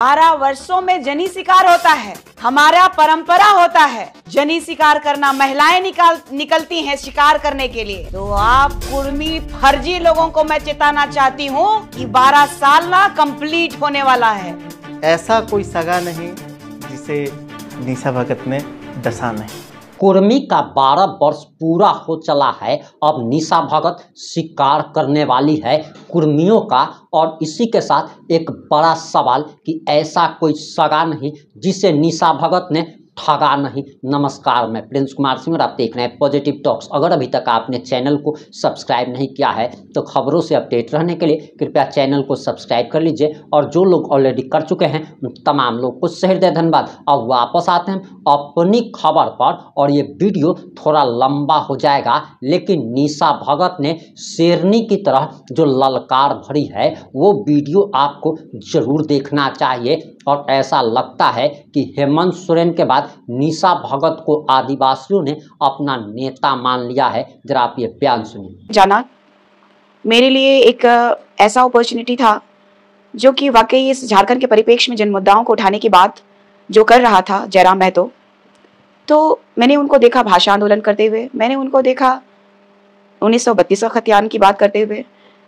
12 वर्षों में जनी शिकार होता है, हमारा परंपरा होता है जनी शिकार करना। महिलाएं निकलती हैं शिकार करने के लिए। तो आप कुर्मी फर्जी लोगों को मैं चेताना चाहती हूँ कि 12 साल ना कंप्लीट होने वाला है। ऐसा कोई सगा नहीं जिसे निशा भगत ने डसा नहीं। कुर्मी का 12 वर्ष पूरा हो चला है। अब निशा भगत शिकार करने वाली है कुर्मियों का। और इसी के साथ एक बड़ा सवाल कि ऐसा कोई सगा नहीं जिसे निशा भगत ने ठगा नहीं। नमस्कार, मैं प्रिंस कुमार सिंह और आप देख रहे हैं पॉजिटिव टॉक्स। अगर अभी तक आपने चैनल को सब्सक्राइब नहीं किया है तो खबरों से अपडेट रहने के लिए कृपया चैनल को सब्सक्राइब कर लीजिए। और जो लोग ऑलरेडी कर चुके हैं उन तमाम लोग को हृदय धन्यवाद। अब वापस आते हैं अपनी खबर पर, और ये वीडियो थोड़ा लंबा हो जाएगा, लेकिन निशा भगत ने शेरनी की तरह जो ललकार भरी है वो वीडियो आपको जरूर देखना चाहिए। और ऐसा लगता है कि हेमंत सोरेन के बाद निशा भगत को आदिवासियों ने अपना नेता मान लिया है। जरा आप ये बयान सुनिए। जाना मेरे लिए एक ऐसा अपॉर्चुनिटी था जो कि वाकई इस झारखंड के परिप्रेक्ष्य में जन मुद्दाओं को उठाने की बात जो कर रहा था जयराम महतो, तो मैंने उनको देखा भाषा आंदोलन करते हुए, मैंने उनको देखा 1932 का खतियान की बात करते हुए,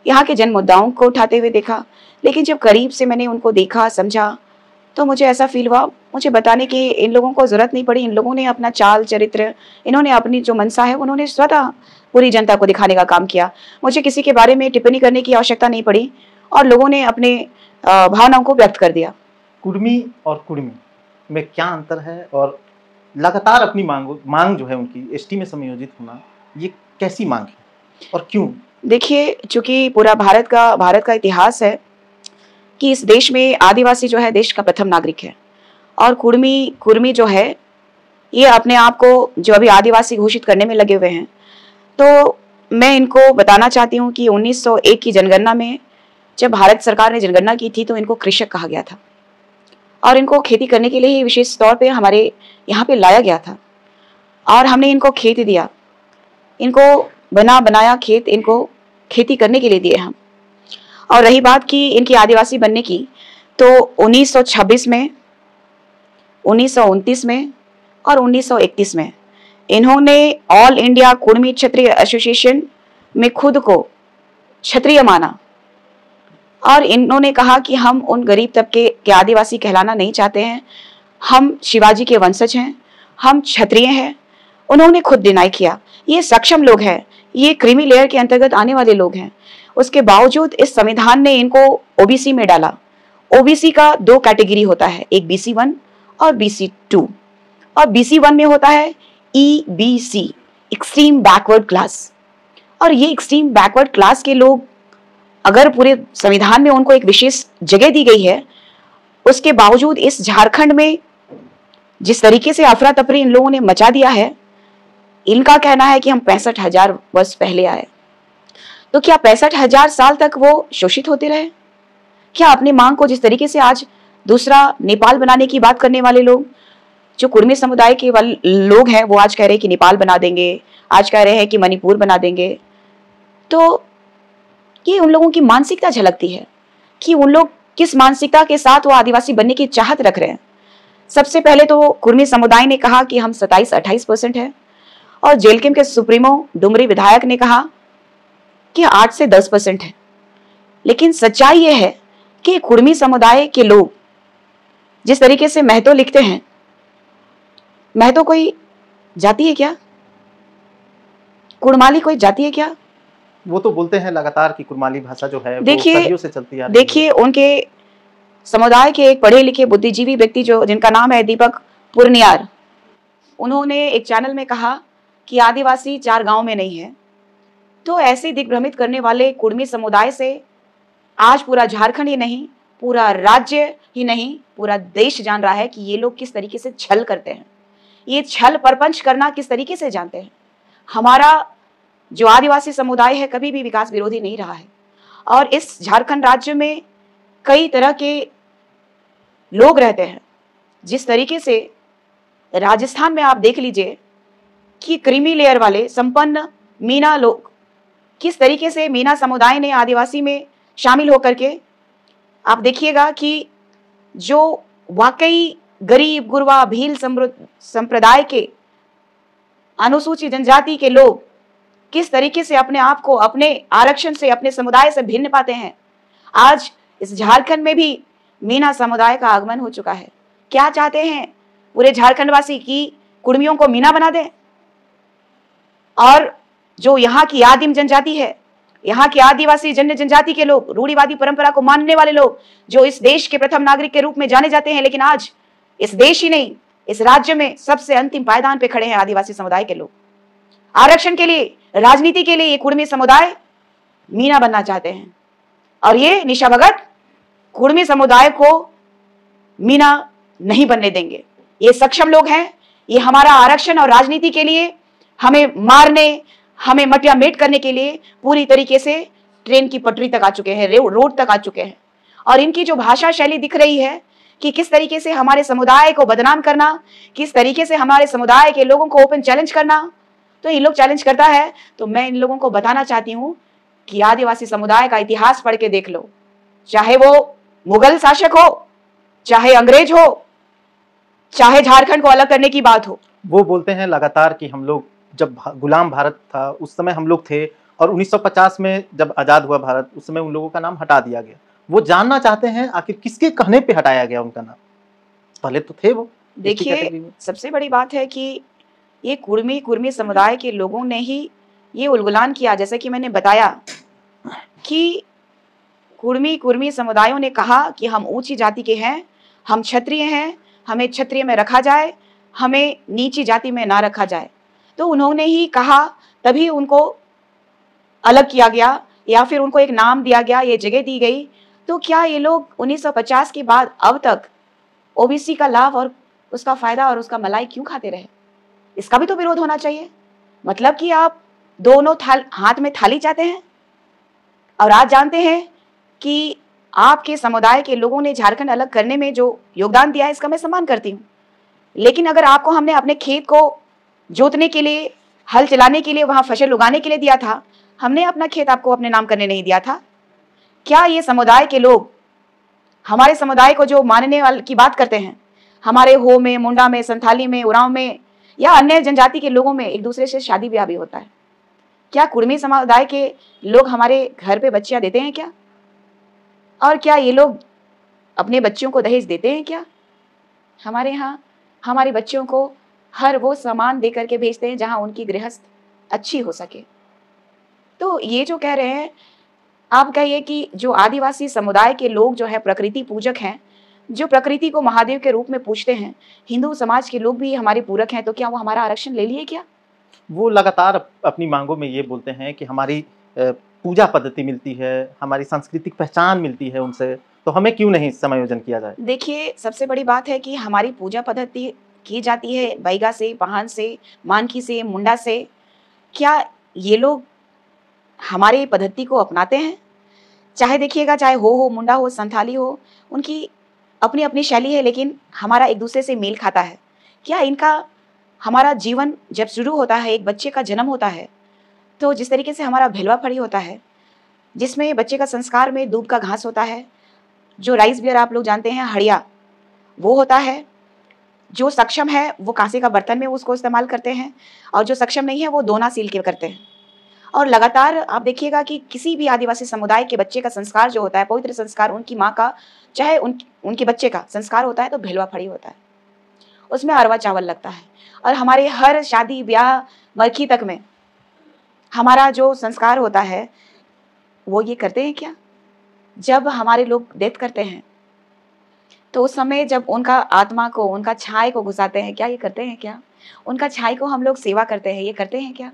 यहाँ के जन मुद्दाओं को उठाते हुए देखा। लेकिन जब करीब से मैंने उनको देखा, समझा, तो मुझे ऐसा फील हुआ, मुझे बताने की इन लोगों को जरूरत नहीं पड़ी। इन लोगों ने अपना चाल चरित्र, इन्होंने अपनी जो मनसा है उन्होंने स्वतः पूरी जनता को दिखाने का काम किया। मुझे किसी के बारे में टिप्पणी करने की आवश्यकता नहीं पड़ी और लोगों ने अपने भावनाओं को व्यक्त कर दिया। कुर्मी और कुर्मी में क्या अंतर है, और लगातार अपनी मांग जो है उनकी एसटी में समायोजित होना, ये कैसी मांग है और क्यों? देखिए, चूंकि पूरा भारत का इतिहास है कि इस देश में आदिवासी जो है देश का प्रथम नागरिक है, और कुर्मी जो है ये अपने आप को जो अभी आदिवासी घोषित करने में लगे हुए हैं। तो मैं इनको बताना चाहती हूँ कि 1901 की जनगणना में जब भारत सरकार ने जनगणना की थी तो इनको कृषक कहा गया था, और इनको खेती करने के लिए ही विशेष तौर पे हमारे यहाँ पे लाया गया था, और हमने इनको खेत दिया, इनको बनाया खेत इनको खेती करने के लिए दिए हम। और रही बात की इनकी आदिवासी बनने की, तो 1926 में, 1929 में और 1931 में इन्होंने ऑल इंडिया कुर्मी क्षत्रिय एसोसिएशन में खुद को क्षत्रिय माना, और इन्होंने कहा कि हम उन गरीब तबके के आदिवासी कहलाना नहीं चाहते हैं, हम शिवाजी के वंशज हैं, हम क्षत्रिय हैं। उन्होंने खुद डिनाई किया। ये सक्षम लोग हैं, ये क्रीमी लेयर के अंतर्गत आने वाले लोग हैं। उसके बावजूद इस संविधान ने इनको ओबीसी में डाला। ओबीसी का 2 कैटेगरी होता है, एक BC 1 और BC 2, और BC 1 में होता है EBC, एक्सट्रीम बैकवर्ड क्लास। और ये एक्सट्रीम बैकवर्ड क्लास के लोग, अगर पूरे संविधान में उनको एक विशेष जगह दी गई है, उसके बावजूद इस झारखंड में जिस तरीके से अफरा तफरी इन लोगों ने मचा दिया है, इनका कहना है कि हम 65,000 वर्ष पहले आए। तो क्या 65,000 साल तक वो शोषित होते रहे? क्या अपनी मांग को जिस तरीके से आज दूसरा नेपाल बनाने की बात करने वाले लोग, जो कुर्मी समुदाय के लोग हैं, वो आज कह रहे हैं कि नेपाल बना देंगे, आज कह रहे हैं कि मणिपुर बना देंगे। तो ये उन लोगों की मानसिकता झलकती है कि उन लोग किस मानसिकता के साथ वो आदिवासी बनने की चाहत रख रहे हैं। सबसे पहले तो कुर्मी समुदाय ने कहा कि हम 27-28% है, और जेलकेम के सुप्रीमो डुमरी विधायक ने कहा कि 8 से 10% है। लेकिन सच्चाई यह है कि कुर्मी समुदाय के लोग जिस तरीके से महतो लिखते हैं, महतो कोई जाति है क्या? कुड़माली कोई जाति है क्या? वो तो बोलते हैं लगातार कि कुर्माली भाषा जो है वो सदियों से चलती आ रही है। देखिए, उनके समुदाय के एक पढ़े लिखे बुद्धिजीवी व्यक्ति जो जिनका नाम है दीपक पुरनियार, उन्होंने एक चैनल में कहा कि आदिवासी 4 गांव में नहीं है। तो ऐसे दिग्भ्रमित करने वाले कुर्मी समुदाय से आज पूरा झारखंड ही नहीं, पूरा राज्य ही नहीं, पूरा देश जान रहा है कि ये लोग किस तरीके से छल करते हैं, ये छल परपंच करना किस तरीके से जानते हैं। हमारा जो आदिवासी समुदाय है कभी भी विकास विरोधी नहीं रहा है, और इस झारखंड राज्य में कई तरह के लोग रहते हैं। जिस तरीके से राजस्थान में आप देख लीजिए कि क्रीमी लेयर वाले संपन्न मीना लोग, किस तरीके से मीना समुदाय ने आदिवासी में शामिल होकर के, आप देखिएगा कि जो वाकई गरीब गुरबा भील संप्रदाय के अनुसूचित जनजाति के लोग किस तरीके से अपने आप को अपने आरक्षण से, अपने समुदाय से भिन्न पाते हैं। आज इस झारखंड में भी मीना समुदाय का आगमन हो चुका है। क्या चाहते हैं पूरे झारखंड वासी की कुर्मियों को मीना बना दें? और जो यहाँ की आदिम जनजाति है, यहाँ के आदिवासी जनजाति के लोग, रूढ़िवादी परंपरा को मानने वाले लोग, जो इस देश के प्रथम नागरिक के रूप में जाने जाते हैं, लेकिन आज इस देश ही नहीं, इस राज्य में सबसे अंतिम पायदान पे खड़े हैं आदिवासी समुदाय के लोग। आरक्षण के लिए, राजनीति के लिए ये कुर्मी समुदाय मीना बनना चाहते हैं। और ये निशा भगत कुर्मी समुदाय को मीना नहीं बनने देंगे। ये सक्षम लोग हैं। ये हमारा आरक्षण और राजनीति के लिए हमें मारने, हमें मटिया मेट करने के लिए पूरी तरीके से ट्रेन की पटरी तक आ चुके हैं, रोड तक आ चुके हैं। और इनकी जो भाषा शैली दिख रही है कि किस तरीके से हमारे समुदाय को बदनाम करना, किस तरीके से हमारे समुदाय के लोगों को ओपन चैलेंज करना, तो इन लोग चैलेंज करता है तो मैं इन लोगों को बताना चाहती हूँ कि आदिवासी समुदाय का इतिहास पढ़ के देख लो। चाहे वो मुगल शासक हो, चाहे अंग्रेज हो, चाहे झारखंड को अलग करने की बात हो, वो बोलते हैं लगातार कि हम लोग जब गुलाम भारत था उस समय हम लोग थे, और 1950 में जब आजाद हुआ भारत उस समय उन लोगों का नाम हटा दिया गया। वो जानना चाहते हैं आखिर किसके कहने पे हटाया गया उनका नाम, पहले तो थे वो। देखिए, सबसे बड़ी बात है कि ये कुर्मी समुदाय के लोगों ने ही ये उलगुलान किया। जैसे कि मैंने बताया कि कुर्मी समुदायों ने कहा कि हम ऊंची जाति के हैं, हम क्षत्रिय हैं, हमें क्षत्रिय में रखा जाए, हमें नीची जाति में ना रखा जाए। तो उन्होंने ही कहा, तभी उनको अलग किया गया या फिर उनको एक नाम दिया गया, ये जगह दी गई। तो क्या ये लोग 1950 के बाद अब तक ओबीसी का लाभ और उसका फायदा और उसका मलाई क्यों खाते रहे? इसका भी तो विरोध होना चाहिए। मतलब कि आप दोनों हाथ में थाली चाहते हैं। और आज जानते हैं कि आपके समुदाय के लोगों ने झारखंड अलग करने में जो योगदान दिया है, इसका मैं सम्मान करती हूँ। लेकिन अगर आपको हमने अपने खेत को जोतने के लिए, हल चलाने के लिए, वहां फसल उगाने के लिए दिया था, हमने अपना खेत आपको अपने नाम करने नहीं दिया था। क्या ये समुदाय के लोग हमारे समुदाय को जो मानने वाले की बात करते हैं, हमारे हो में, मुंडा में, संथाली में, उरांव में या अन्य जनजाति के लोगों में एक दूसरे से शादी ब्याह भी होता है? क्या कुर्मी समुदाय के लोग हमारे घर पे बच्चियां देते हैं क्या? और क्या ये लोग अपने बच्चों को दहेज देते हैं क्या? हमारे यहाँ हमारे बच्चों को हर वो सामान दे करके भेजते हैं जहां उनकी गृहस्थ अच्छी हो सके। तो ये जो कह रहे हैं, आप कहिए कि जो आदिवासी समुदाय के लोग जो है प्रकृति पूजक हैं, जो प्रकृति को महादेव के रूप में पूजते हैं, हिंदू समाज के लोग भी हमारे पूरक हैं, तो क्या वो हमारा आरक्षण ले लिए क्या? वो लगातार अपनी मांगों में ये बोलते हैं कि हमारी पूजा पद्धति मिलती है, हमारी सांस्कृतिक पहचान मिलती है उनसे, तो हमें क्यों नहीं समायोजन किया जाए? देखिए, सबसे बड़ी बात है कि हमारी पूजा पद्धति की जाती है बैगा से, पहान से, मानकी से, मुंडा से। क्या ये लोग हमारी पद्धति को अपनाते हैं? चाहे देखिएगा, चाहे हो मुंडा हो, संथाली हो, उनकी अपनी अपनी शैली है, लेकिन हमारा एक दूसरे से मेल खाता है। क्या इनका हमारा जीवन जब शुरू होता है, एक बच्चे का जन्म होता है, तो जिस तरीके से हमारा भेलवा फड़ी होता है, जिसमें बच्चे का संस्कार में दूब का घास होता है, जो राइस बियर आप लोग जानते हैं, हड़िया, वो होता है। जो सक्षम है वो कांसे का बर्तन में उसको इस्तेमाल करते हैं, और जो सक्षम नहीं है वो दोना सील के करते हैं। और लगातार आप देखिएगा कि किसी भी आदिवासी समुदाय के बच्चे का संस्कार जो होता है, पवित्र संस्कार, उनकी माँ का चाहे उनके बच्चे का संस्कार होता है, तो भेलवा फड़ी होता है, उसमें अरवा चावल लगता है। और हमारे हर शादी ब्याह मरखी तक में हमारा जो संस्कार होता है, वो ये करते हैं क्या? जब हमारे लोग डेथ करते हैं तो उस समय जब उनका आत्मा को, उनका छाय को घुसाते हैं, क्या ये करते हैं क्या? उनका छाय को हम लोग सेवा करते हैं, ये करते हैं क्या?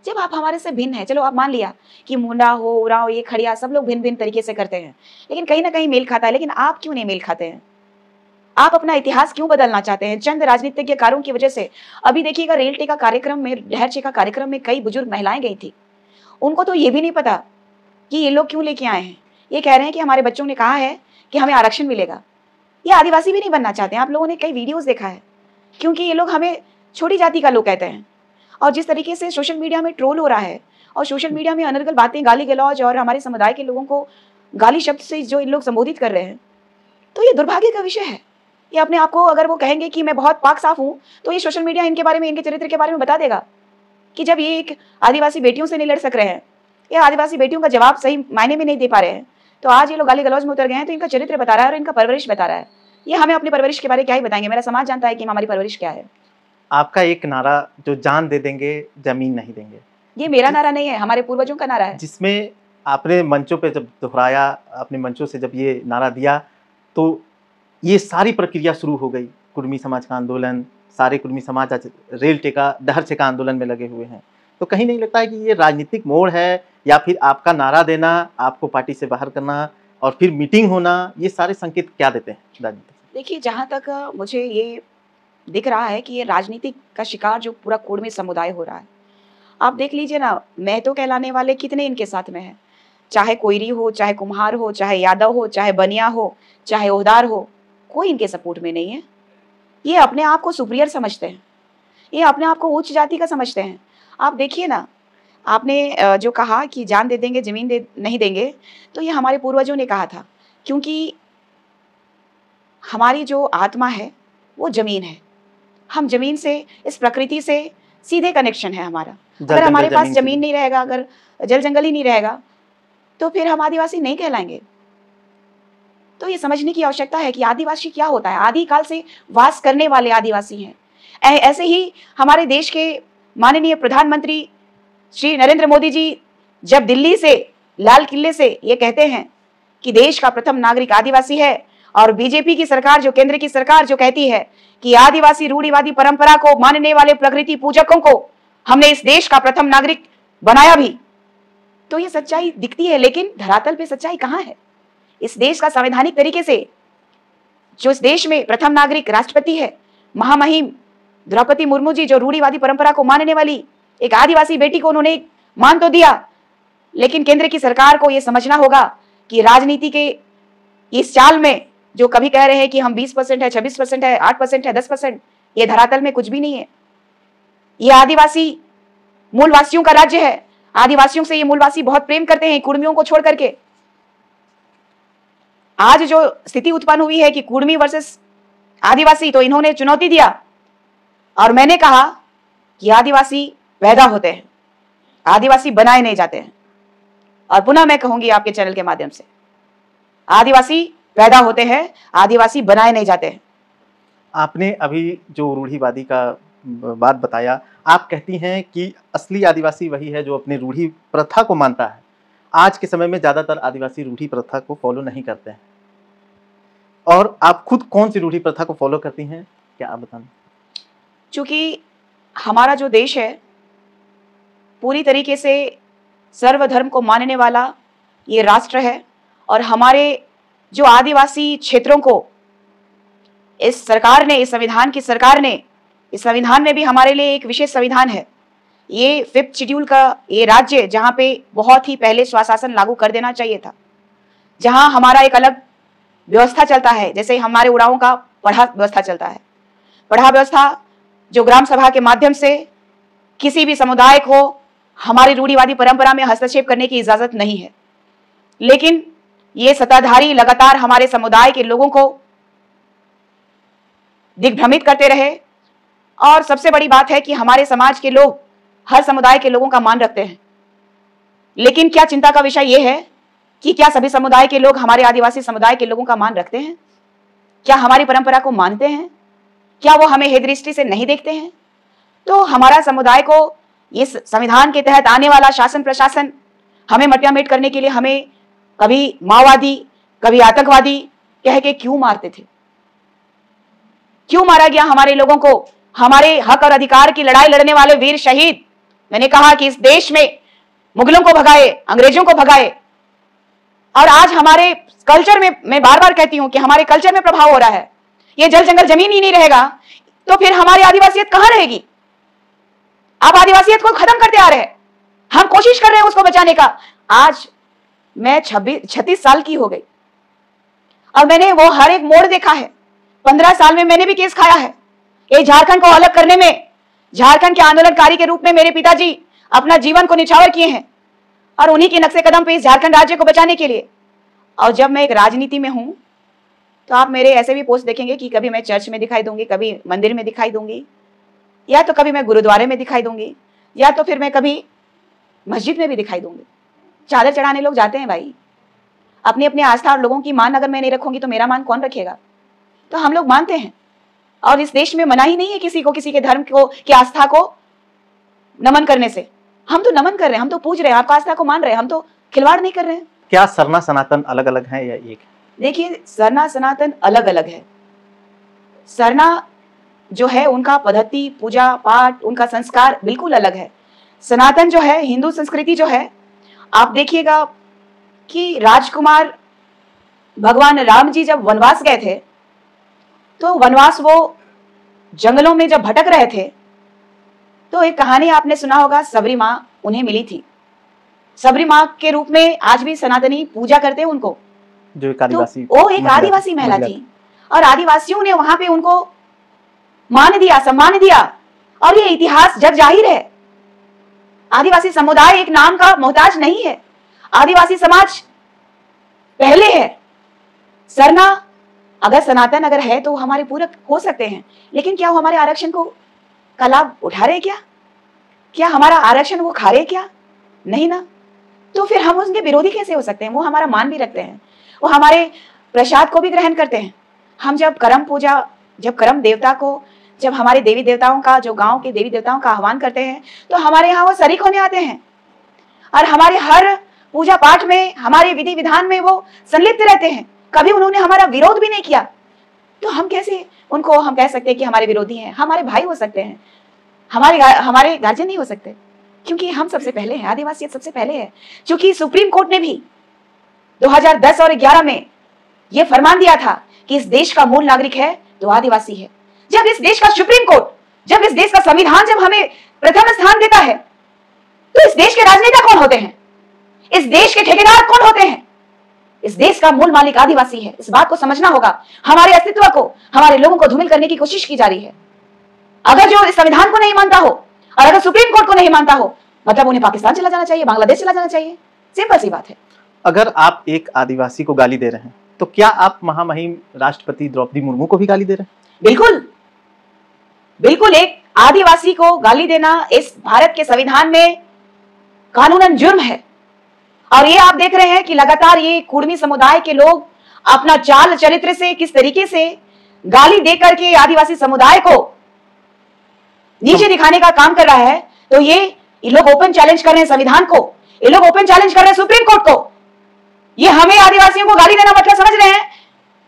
जब आप हमारे से भिन्न है, चलो आप मान लिया कि मुंडा हो, उराव, ये खड़िया, सब लोग भिन्न भिन्न तरीके से करते हैं, लेकिन कहीं ना कहीं मेल खाता है। लेकिन आप क्यों नहीं मेल खाते हैं? आप अपना इतिहास क्यों बदलना चाहते हैं चंद राजनीतिज्ञ कारों की वजह से? अभी देखिएगा, रेलटे का कार्यक्रम में, डहरचे का कार्यक्रम में कई बुजुर्ग महिलाएं गई थी। उनको तो ये भी नहीं पता कि ये लोग क्यों लेके आए हैं। ये कह रहे हैं कि हमारे बच्चों ने कहा है कि हमें आरक्षण मिलेगा। ये आदिवासी भी नहीं बनना चाहते हैं। आप लोगों ने कई वीडियोस देखा है, क्योंकि ये लोग हमें छोटी जाति का लोग कहते हैं। और जिस तरीके से सोशल मीडिया में ट्रोल हो रहा है, और सोशल मीडिया में अनर्गल बातें, गाली गलौज और हमारे समुदाय के लोगों को गाली शब्द से जो इन लोग संबोधित कर रहे हैं, तो ये दुर्भाग्य का विषय है। ये अपने आप को, अगर वो कहेंगे कि मैं बहुत पाक साफ हूं, तो ये सोशल मीडिया इनके बारे में, इनके चरित्र के बारे में बता देगा कि जब ये एक आदिवासी बेटियों से नहीं लड़ सक रहे हैं, ये आदिवासी बेटियों का जवाब सही मायने में नहीं दे पा रहे हैं, तो आज ये लोग गाली गलौज में उतर गए हैं, तो इनका चरित्र बता रहा है और इनका परवरिश बता रहा है। ये हमें अपनी परवरिश के बारे में क्या ही बताएंगे, मेरा समाज जानता है कि हमारी परवरिश क्या है। आपका एक नारा जो जान दे देंगे जमीन नहीं देंगे, ये मेरा नारा नहीं है, हमारे पूर्वजों का नारा है, जिसमें आपने मंचों पे जब दोहराया, अपने मंचों से जब ये नारा दिया, तो ये सारी प्रक्रिया शुरू हो गई। कुर्मी समाज का आंदोलन, सारे कुर्मी समाज आज रेल टेका डहर छेका आंदोलन में लगे हुए हैं। तो कहीं नहीं लगता है कि ये राजनीतिक मोड़ है, या फिर आपका नारा देना, आपको पार्टी से बाहर करना और फिर मीटिंग होना, ये सारे संकेत क्या देते हैं राजनीति? देखिए, जहाँ तक मुझे ये दिख रहा है कि ये राजनीतिक का शिकार जो पूरा कुर्मी समुदाय हो रहा है, आप देख लीजिए ना, महतो कहलाने वाले कितने इनके साथ में हैं, चाहे कोयरी हो, चाहे कुम्हार हो, चाहे यादव हो, चाहे बनिया हो, चाहे ओहदार हो, कोई इनके सपोर्ट में नहीं है। ये अपने आप को सुपीरियर समझते हैं, ये अपने आप को उच्च जाति का समझते हैं। आप देखिए ना, आपने जो कहा कि जान दे देंगे जमीन नहीं देंगे, तो ये हमारे पूर्वजों ने कहा था, क्योंकि हमारी जो आत्मा है वो जमीन है। हम जमीन से, इस प्रकृति से सीधे कनेक्शन है हमारा। अगर हमारे पास जमीन नहीं रहेगा, अगर जल जंगल ही नहीं रहेगा, तो फिर हम आदिवासी नहीं कहलाएंगे। तो ये समझने की आवश्यकता है कि आदिवासी क्या होता है। आदिकाल से वास करने वाले आदिवासी हैं। ऐसे ही हमारे देश के माननीय प्रधानमंत्री श्री नरेंद्र मोदी जी जब दिल्ली से, लाल किले से ये कहते हैं कि देश का प्रथम नागरिक आदिवासी है, और बीजेपी की सरकार, जो केंद्र की सरकार, जो कहती है कि आदिवासी रूढ़िवादी परंपरा को मानने वाले प्रकृति पूजकों को हमने इस देश का प्रथम नागरिक बनाया भी, तो ये सच्चाई दिखती है। लेकिन धरातल पे सच्चाई कहाँ है? इस देश का संवैधानिक तरीके से जो इस देश में प्रथम नागरिक राष्ट्रपति है, महामहिम द्रौपदी मुर्मू जी, जो रूढ़िवादी परंपरा को मानने वाली एक आदिवासी बेटी को उन्होंने मान तो दिया, लेकिन केंद्र की सरकार को यह समझना होगा कि राजनीति के इस चाल में जो कभी कह रहे हैं कि हम 20% है, 26% है, 8% है, 10%, ये धरातल में कुछ भी नहीं है। ये आदिवासी मूलवासियों का राज्य है। आदिवासियों से ये मूलवासी बहुत प्रेम करते हैं, कुर्मियों को छोड़ करके। आज जो स्थिति उत्पन्न हुई है कि कुर्मी वर्सेस आदिवासी, तो इन्होंने चुनौती दिया और मैंने कहा कि आदिवासी पैदा होते हैं, आदिवासी बनाए नहीं जाते हैं। और पुनः मैं कहूंगी आपके चैनल के माध्यम से, आदिवासी पैदा होते हैं, आदिवासी बनाए नहीं जाते हैं। आपने अभी जो रूढ़िवादी का बात बताया, आप कहती हैं कि असली आदिवासी वही है जो अपने रूढ़ी प्रथा को मानता है। आज के समय में ज्यादातर आदिवासी रूढ़ी प्रथा को फॉलो नहीं करते हैं, और आप खुद कौन सी रूढ़ी प्रथा को फॉलो करती हैं, क्या आप बताएं? चूंकि हमारा जो देश है पूरी तरीके से सर्वधर्म को मानने वाला ये राष्ट्र है, और हमारे जो आदिवासी क्षेत्रों को इस सरकार ने, इस संविधान की सरकार ने, इस संविधान में भी हमारे लिए एक विशेष संविधान है। ये 5th शेड्यूल का ये राज्य, जहाँ पे बहुत ही पहले स्वशासन लागू कर देना चाहिए था, जहाँ हमारा एक अलग व्यवस्था चलता है, जैसे हमारे उड़ावों का पढ़ा व्यवस्था चलता है। पढ़ा व्यवस्था जो ग्राम सभा के माध्यम से किसी भी समुदाय को हमारी रूढ़िवादी परंपरा में हस्तक्षेप करने की इजाजत नहीं है। लेकिन ये सत्ताधारी लगातार हमारे समुदाय के लोगों को दिग्भ्रमित करते रहे, और सबसे बड़ी बात है कि हमारे समाज के लोग हर समुदाय के लोगों का मान रखते हैं। लेकिन क्या चिंता का विषय यह है कि क्या सभी समुदाय के लोग हमारे आदिवासी समुदाय के लोगों का मान रखते हैं? क्या हमारी परंपरा को मानते हैं? क्या वो हमें हेय दृष्टि से नहीं देखते हैं? तो हमारा समुदाय को इस संविधान के तहत आने वाला शासन प्रशासन हमें मटियामेट करने के लिए हमें कभी माओवादी, कभी आतंकवादी कह के क्यों मारते थे? क्यों मारा गया हमारे लोगों को? हमारे हक और अधिकार की लड़ाई लड़ने वाले वीर शहीद, मैंने कहा कि इस देश में मुगलों को भगाए, अंग्रेजों को भगाए, और आज हमारे कल्चर में, मैं बार बार कहती हूं कि हमारे कल्चर में प्रभाव हो रहा है। ये जल जंगल जमीन ही नहीं रहेगा तो फिर हमारी आदिवासियत कहां रहेगी? आप आदिवासियत को खत्म करते आ रहे हैं, हम कोशिश कर रहे हैं उसको बचाने का। आज मैं 36 साल की हो गई और मैंने वो हर एक मोड़ देखा है। 15 साल में मैंने भी केस खाया है। ये झारखंड को अलग करने में, झारखंड के आंदोलनकारी के रूप में मेरे पिताजी अपना जीवन को निछावर किए हैं, और उन्हीं के नक्शे कदम पे इस झारखंड राज्य को बचाने के लिए। और जब मैं एक राजनीति में हूं तो आप मेरे ऐसे भी पोस्ट देखेंगे कि कभी मैं चर्च में दिखाई दूंगी, कभी मंदिर में दिखाई दूंगी, या तो कभी मैं गुरुद्वारे में दिखाई दूंगी, या तो फिर मैं कभी मस्जिद में भी दिखाई दूंगी। चादर चढ़ाने लोग जाते हैं भाई, अपनी अपनी आस्था और लोगों की मान अगर मैं नहीं रखूंगी तो मेरा मान कौन रखेगा? तो हम लोग मानते हैं, और इस देश में मना ही नहीं है किसी को किसी के धर्म को की आस्था को नमन करने से। हम तो नमन कर रहे हैं, हम तो पूज रहे हैं, आपका आस्था को मान रहे हैं, हम तो खिलवाड़ नहीं कर रहे हैं। क्या सरना सनातन अलग अलग है या एक है? देखिए, सरना सनातन अलग अलग है। सरना जो है उनका पद्धति, पूजा पाठ, उनका संस्कार बिल्कुल अलग है। सनातन जो है, हिंदू संस्कृति जो है, आप देखिएगा कि राजकुमार भगवान राम जी जब वनवास गए थे, तो वनवास वो जंगलों में जब भटक रहे थे, तो एक कहानी आपने सुना होगा, सबरी माँ उन्हें मिली थी। सबरी माँ के रूप में आज भी सनातनी पूजा करते हैं उनको, जो एक आदिवासी, तो वो एक आदिवासी महिला थी, और आदिवासियों ने वहां पे उनको मान दिया, सम्मान दिया, और ये इतिहास जग जाहिर है। आदिवासी समुदाय एक नाम का मोहताज नहीं है, आदिवासी समाज पहले है। सरना अगर सनातन अगर है तो हमारे पूरक हो सकते हैं, लेकिन क्या वो हमारे आरक्षण को का लाभ उठा रहे? क्या हमारा आरक्षण वो खा रहे? क्या नहीं ना। तो फिर हम उनके विरोधी कैसे हो सकते हैं? वो हमारा मान भी रखते हैं, वो हमारे प्रसाद को भी ग्रहण करते हैं। हम जब करम पूजा, जब करम देवता को, जब हमारे देवी देवताओं का, जो गांव के देवी देवताओं का आह्वान करते हैं, तो हमारे यहाँ वो शरीक होने आते हैं, और हमारे हर पूजा पाठ में, हमारे विधि विधान में वो संलिप्त रहते हैं। कभी उन्होंने हमारा विरोध भी नहीं किया, तो हम कैसे उनको हम कह सकते हैं कि हमारे विरोधी हैं? हमारे भाई हो सकते हैं, हमारे गार्जियन नहीं हो सकते, क्योंकि हम सबसे पहले हैं, आदिवासियत सबसे पहले है। क्योंकि सुप्रीम कोर्ट ने भी 2010 और 11 में यह फरमान दिया था कि इस देश का मूल नागरिक है तो आदिवासी है। जब इस देश का सुप्रीम कोर्ट, जब इस देश का संविधान जब हमें प्रथम स्थान देता है, तो इस देश के राजनेता कौन होते हैं? इस देश के ठेकेदार कौन होते हैं? इस देश का मूल मालिक आदिवासी है। इस बात को समझना होगा। हमारे अस्तित्व को, हमारे लोगों को धूमिल करने की कोशिश की जा रही है। अगर जो इस संविधान को नहीं मानता हो, और अगर सुप्रीम कोर्ट को नहीं मानता हो, मतलब उन्हें पाकिस्तान चला जाना चाहिए, बांग्लादेश चला जाना चाहिए। सिंपल सी बात है। अगर आप एक आदिवासी को गाली दे रहे हैं, तो क्या आप महामहिम राष्ट्रपति द्रौपदी मुर्मू को भी गाली दे रहे हैं? बिल्कुल बिल्कुल। एक आदिवासी को गाली देना इस भारत के संविधान में कानूनन जुर्म है। और ये आप देख रहे हैं कि लगातार ये कुर्मी समुदाय के लोग अपना चाल चरित्र से किस तरीके से गाली देकर के आदिवासी समुदाय को नीचे दिखाने का काम कर रहा है। तो ये लोग ओपन चैलेंज कर रहे हैं संविधान को, ये लोग ओपन चैलेंज कर रहे हैं सुप्रीम कोर्ट को। ये हमें आदिवासियों को गाली देना मतलब समझ रहे हैं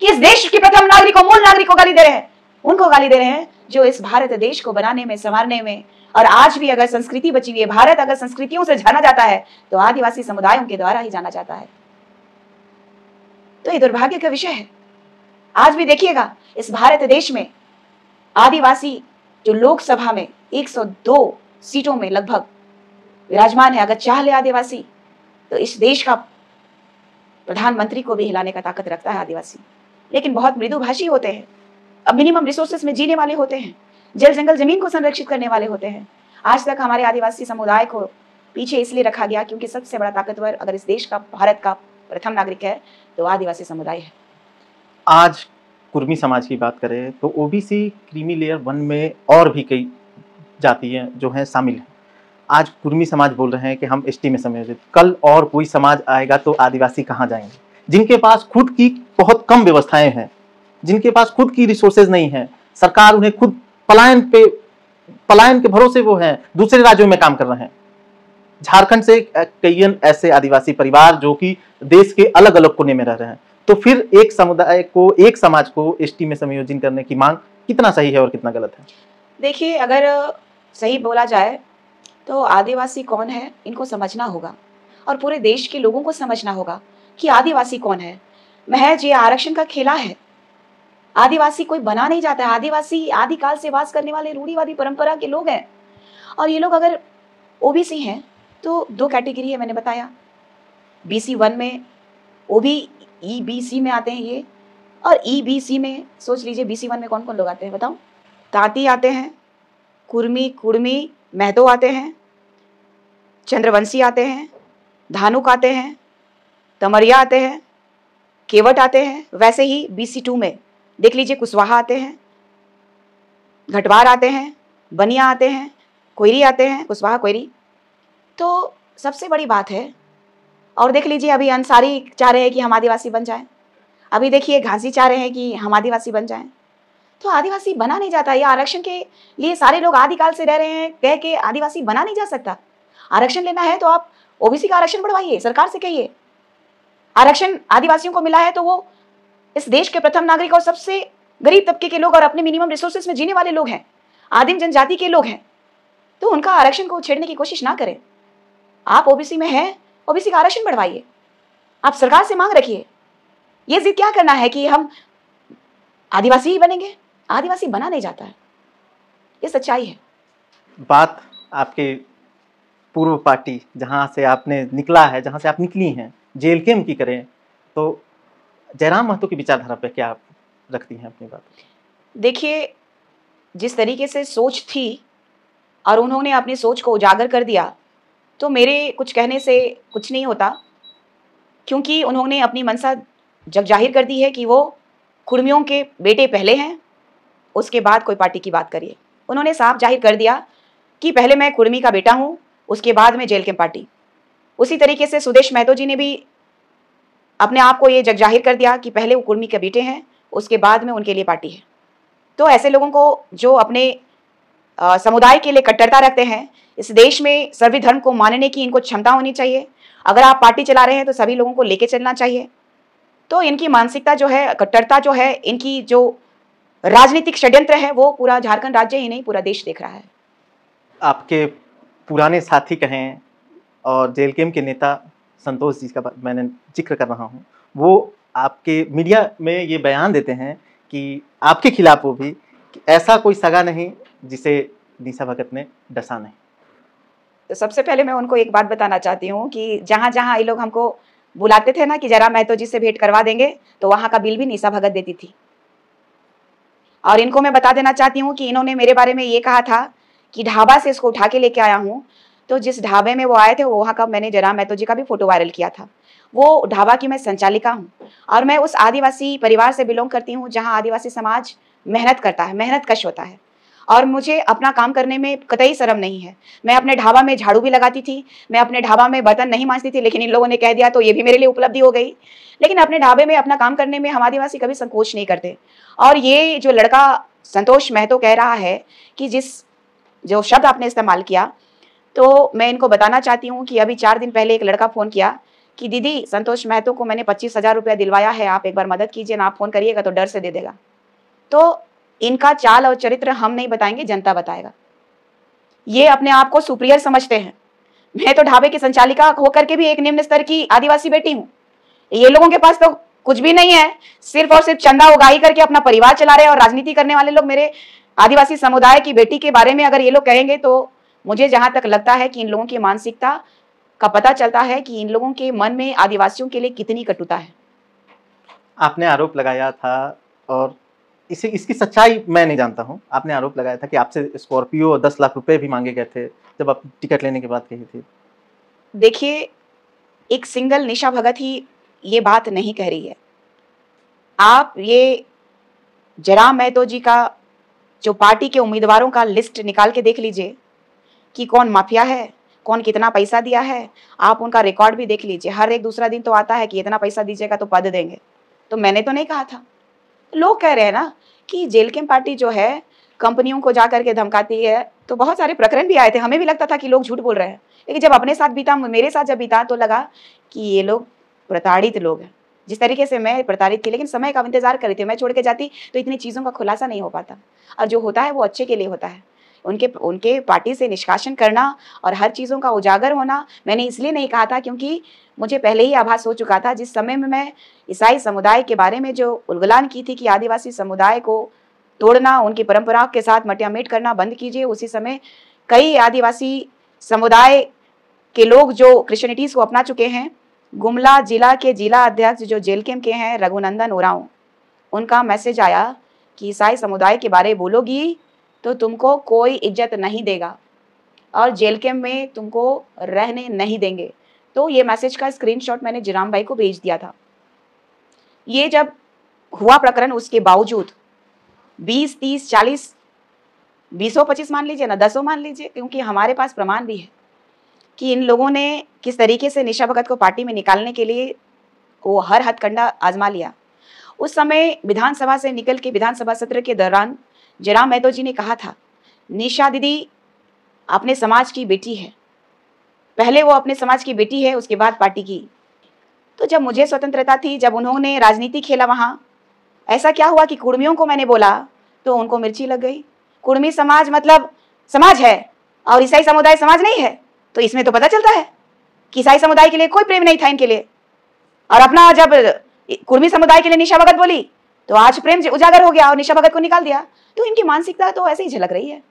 कि इस देश के प्रथम नागरिक को, मूल नागरिक को गाली दे रहे हैं। उनको गाली दे रहे हैं जो इस भारत देश को बनाने में, संवारने में, और आज भी अगर संस्कृति बची हुई है, भारत अगर संस्कृतियों से जाना जाता है तो आदिवासी समुदायों के द्वारा ही जाना जाता है। तो ये दुर्भाग्य का विषय है। आज भी देखिएगा इस भारत देश में आदिवासी जो लोकसभा में 102 सीटों में लगभग विराजमान है। अगर चाह ले आदिवासी तो इस देश का प्रधानमंत्री को भी हिलाने का ताकत रखता है आदिवासी। लेकिन बहुत मृदुभाषी होते हैं, अब मिनिमम रिसोर्सेस में जीने वाले होते हैं, जल जंगल जमीन को संरक्षित करने वाले होते हैं। आज तक हमारे आदिवासी समुदाय को पीछे इसलिए रखा गया क्योंकि सबसे बड़ा ताकतवर अगर इस देश का, भारत का प्रथम नागरिक है तो आदिवासी समुदाय है। आज कुर्मी समाज की बात करें तो ओबीसी क्रीमी लेयर 1 में और भी कई जातियां जो हैं शामिल हैं। आज कुर्मी समाज बोल रहे हैं कि हम एसटी में समायोजित, कल और कोई समाज आएगा तो आदिवासी कहाँ जाएंगे? जिनके पास खुद की बहुत कम व्यवस्थाएं हैं, जिनके पास खुद की रिसोर्सेज नहीं है, सरकार उन्हें खुद पलायन के भरोसे वो हैं, दूसरे राज्यों में काम कर रहे हैं। झारखंड से कई ऐसे आदिवासी परिवार जो कि देश के अलग अलग कोने में रह रहे हैं। तो फिर एक समुदाय को, एक समाज को एसटी में समायोजन करने की मांग कितना सही है और कितना गलत है? देखिए, अगर सही बोला जाए तो आदिवासी कौन है इनको समझना होगा, और पूरे देश के लोगों को समझना होगा कि आदिवासी कौन है। महज ये आरक्षण का खेला है। आदिवासी कोई बना नहीं जाता है। आदिवासी आदिकाल से वास करने वाले रूढ़िवादी परंपरा के लोग हैं। और ये लोग अगर ओबीसी हैं तो दो कैटेगरी है, मैंने बताया। BC 1 में, EBC में आते हैं ये, और EBC में सोच लीजिए BC 1 में कौन कौन लोग आते हैं बताओ? तांती आते हैं, कुर्मी, कुड़मी, महतो आते हैं, चंद्रवंशी आते हैं, धानुक आते हैं, तमरिया आते हैं, केवट आते हैं, वैसे ही BC2 में देख लीजिए कुशवाहा आते हैं, घटवार आते हैं, बनिया आते हैं, कोयरी आते हैं, कुशवाहा कोयरी। तो सबसे बड़ी बात है, और देख लीजिए अभी अंसारी चाह रहे हैं कि हम आदिवासी बन जाएं, अभी देखिए घासी चाह रहे हैं कि हम आदिवासी बन जाएं। तो आदिवासी बना नहीं जाता। या आरक्षण के लिए सारे लोग आदिकाल से रह रहे हैं, कह के आदिवासी बना नहीं जा सकता। आरक्षण लेना है तो आप OBC का आरक्षण बढ़वाइए, सरकार से कहिए। आरक्षण आदिवासियों को मिला है तो वो इस देश के प्रथम नागरिक और सबसे गरीब तबके के लोग और अपने मिनिमम रिसोर्सेज में जीने वाले लोग हैं, आदिम जनजाति के लोग हैं, तो उनका आरक्षण को छेड़ने की कोशिश ना करें। आप OBC में हैं, OBC का आरक्षण बढ़वाइए, आप सरकार से मांग रखिए। ये जिद क्या करना है कि हम आदिवासी ही बनेंगे? आदिवासी बना नहीं जाता है, ये सच्चाई है। बात आपके पूर्व पार्टी जहां से आपने निकला है, जहां से आप निकली हैं, JLKM की करें तो जयराम महतो की विचारधारा पे क्या आप रखती हैं अपनी बात? देखिए, जिस तरीके से सोच थी और उन्होंने अपनी सोच को उजागर कर दिया, तो मेरे कुछ कहने से कुछ नहीं होता, क्योंकि उन्होंने अपनी मंशा जग जाहिर कर दी है कि वो कुर्मियों के बेटे पहले हैं, उसके बाद कोई पार्टी की बात करिए। उन्होंने साफ जाहिर कर दिया कि पहले मैं कुर्मी का बेटा हूँ, उसके बाद में JLKM पार्टी। उसी तरीके से सुदेश महतो जी ने भी अपने आप को ये जग जाहिर कर दिया कि पहले वो कुर्मी के बेटे हैं, उसके बाद में उनके लिए पार्टी है। तो ऐसे लोगों को जो अपने समुदाय के लिए कट्टरता रखते हैं, इस देश में सभी धर्म को मानने की इनको क्षमता होनी चाहिए। अगर आप पार्टी चला रहे हैं तो सभी लोगों को लेके चलना चाहिए। तो इनकी मानसिकता जो है, कट्टरता जो है, इनकी जो राजनीतिक षड्यंत्र है, वो पूरा झारखंड राज्य ही नहीं पूरा देश देख रहा है। आपके पुराने साथी कहें और JLKM के नेता संतोष जी का मैंने जिक्र कर रहा हूँ, वो आपके मीडिया में ये बयान देते हैं कि आपके खिलाफ वो भी कि ऐसा कोई सगा नहीं जिसे निशा भगत ने डसा नहीं। तो सबसे पहले मैं उनको एक बात बताना चाहती हूँ कि जहाँ जहाँ ये लोग हमको बुलाते थे ना कि जयराम महतो जी से भेंट करवा देंगे, तो वहाँ का बिल भी निशा भगत देती थी। और इनको मैं बता देना चाहती हूँ कि इन्होंने मेरे बारे में ये कहा था कि ढाबा से इसको उठा के लेके आया हूँ, तो जिस ढाबे में वो आए थे वहाँ का मैंने जयराम महतो जी का भी फोटो वायरल किया था। वो ढाबा की मैं संचालिका हूँ और मैं उस आदिवासी परिवार से बिलोंग करती हूँ जहाँ आदिवासी समाज मेहनत करता है, मेहनत कश होता है, और मुझे अपना काम करने में कतई शर्म नहीं है। मैं अपने ढाबा में झाड़ू भी लगाती थी, मैं अपने ढाबा में बर्तन नहीं मांजती थी, लेकिन इन लोगों ने कह दिया तो ये भी मेरे लिए उपलब्धि हो गई। लेकिन अपने ढाबे में अपना काम करने में हम आदिवासी कभी संकोच नहीं करते। और ये जो लड़का संतोष महतो कह रहा है कि जो शब्द आपने इस्तेमाल किया, तो मैं इनको बताना चाहती हूँ कि अभी 4 दिन पहले एक लड़का फ़ोन किया कि दीदी संतोष महतो को मैंने 25,000 रुपया दिलवाया है, आप एक बार मदद कीजिए ना, आप फ़ोन करिएगा तो डर से दे देगा। तो इनका चाल और चरित्र हम नहीं बताएंगे, जनता बताएगा। ये अपने आप को सुपीरियर समझते हैं। मैं तो ढाबे की संचालिका होकर के भी एक निम्न स्तर की आदिवासी बेटी हूँ। ये लोगों के पास तो कुछ भी नहीं है, सिर्फ और सिर्फ चंदा उगाही करके अपना परिवार चला रहे हैं। और राजनीति करने वाले लोग मेरे आदिवासी समुदाय की बेटी के बारे में अगर ये लोग कहेंगे, तो मुझे जहां तक लगता है कि इन लोगों की मानसिकता का पता चलता है कि इन लोगों के मन में आदिवासियों के लिए कितनी कटुता है। आपने आरोप लगाया था, और इसकी सच्चाई मैं नहीं जानता हूं, आपने आरोप लगाया था कि आपसे स्कॉर्पियो और 10 लाख रुपए भी मांगे गए थे जब आप टिकट लेने की बात कही थी। देखिए, एक सिंगल निशा भगत ही ये बात नहीं कह रही है। आप ये जयराम महतो जी का जो पार्टी के उम्मीदवारों का लिस्ट निकाल के देख लीजिए कि कौन माफिया है, कौन कितना पैसा दिया है। आप उनका रिकॉर्ड भी देख लीजिए, हर एक दूसरा दिन तो आता है कि इतना पैसा दीजिएगा तो पद देंगे। तो मैंने तो नहीं कहा था, लोग कह रहे हैं ना कि JLKM पार्टी जो है कंपनियों को जा करके धमकाती है। तो बहुत सारे प्रकरण भी आए थे, हमें भी लगता था कि लोग झूठ बोल रहे हैं, लेकिन जब अपने साथ बीता, मेरे साथ जब बीता, तो लगा कि ये लोग प्रताड़ित लोग हैं। जिस तरीके से मैं प्रताड़ित थी, लेकिन समय का इंतजार कर रही थी। मैं छोड़ के जाती तो इतनी चीज़ों का खुलासा नहीं हो पाता, और जो होता है वो अच्छे के लिए होता है। उनके पार्टी से निष्कासन करना और हर चीज़ों का उजागर होना मैंने इसलिए नहीं कहा था क्योंकि मुझे पहले ही आभास हो चुका था। जिस समय में मैं ईसाई समुदाय के बारे में जो उलगलान की थी कि आदिवासी समुदाय को तोड़ना, उनकी परंपराओं के साथ मटियामेट करना बंद कीजिए, उसी समय कई आदिवासी समुदाय के लोग जो क्रिश्चियनिटीज़ को अपना चुके हैं, गुमला जिला के जिला अध्यक्ष जो JLKM के हैं रघुनंदन उरांव, उनका मैसेज आया कि ईसाई समुदाय के बारे बोलोगी तो तुमको कोई इज्जत नहीं देगा और JLKM में तुमको रहने नहीं देंगे। तो ये मैसेज का स्क्रीनशॉट मैंने जयराम भाई को भेज दिया था। ये जब हुआ प्रकरण, उसके बावजूद 20, 30, 40, 20, 25 मान लीजिए ना, 10 मान लीजिए, क्योंकि हमारे पास प्रमाण भी है कि इन लोगों ने किस तरीके से निशा भगत को पार्टी में निकालने के लिए वो हर हथकंडा आजमा लिया। उस समय विधानसभा से निकल के विधानसभा सत्र के दौरान जयराम महतो जी ने कहा था, निशा दीदी अपने समाज की बेटी है, पहले वो अपने समाज की बेटी है, उसके बाद पार्टी की। तो जब मुझे स्वतंत्रता थी, जब उन्होंने राजनीति खेला वहाँ, ऐसा क्या हुआ कि कुर्मियों को मैंने बोला तो उनको मिर्ची लग गई। कुर्मी समाज मतलब समाज है और ईसाई समुदाय समाज नहीं है, तो इसमें तो पता चलता है कि ईसाई समुदाय के लिए कोई प्रेम नहीं था इनके लिए। और अपना जब कुर्मी समुदाय के लिए निशा भगत बोली तो आज प्रेम उजागर हो गया और निशा भगत को निकाल दिया। तो इनकी मानसिकता तो ऐसे ही झलक रही है।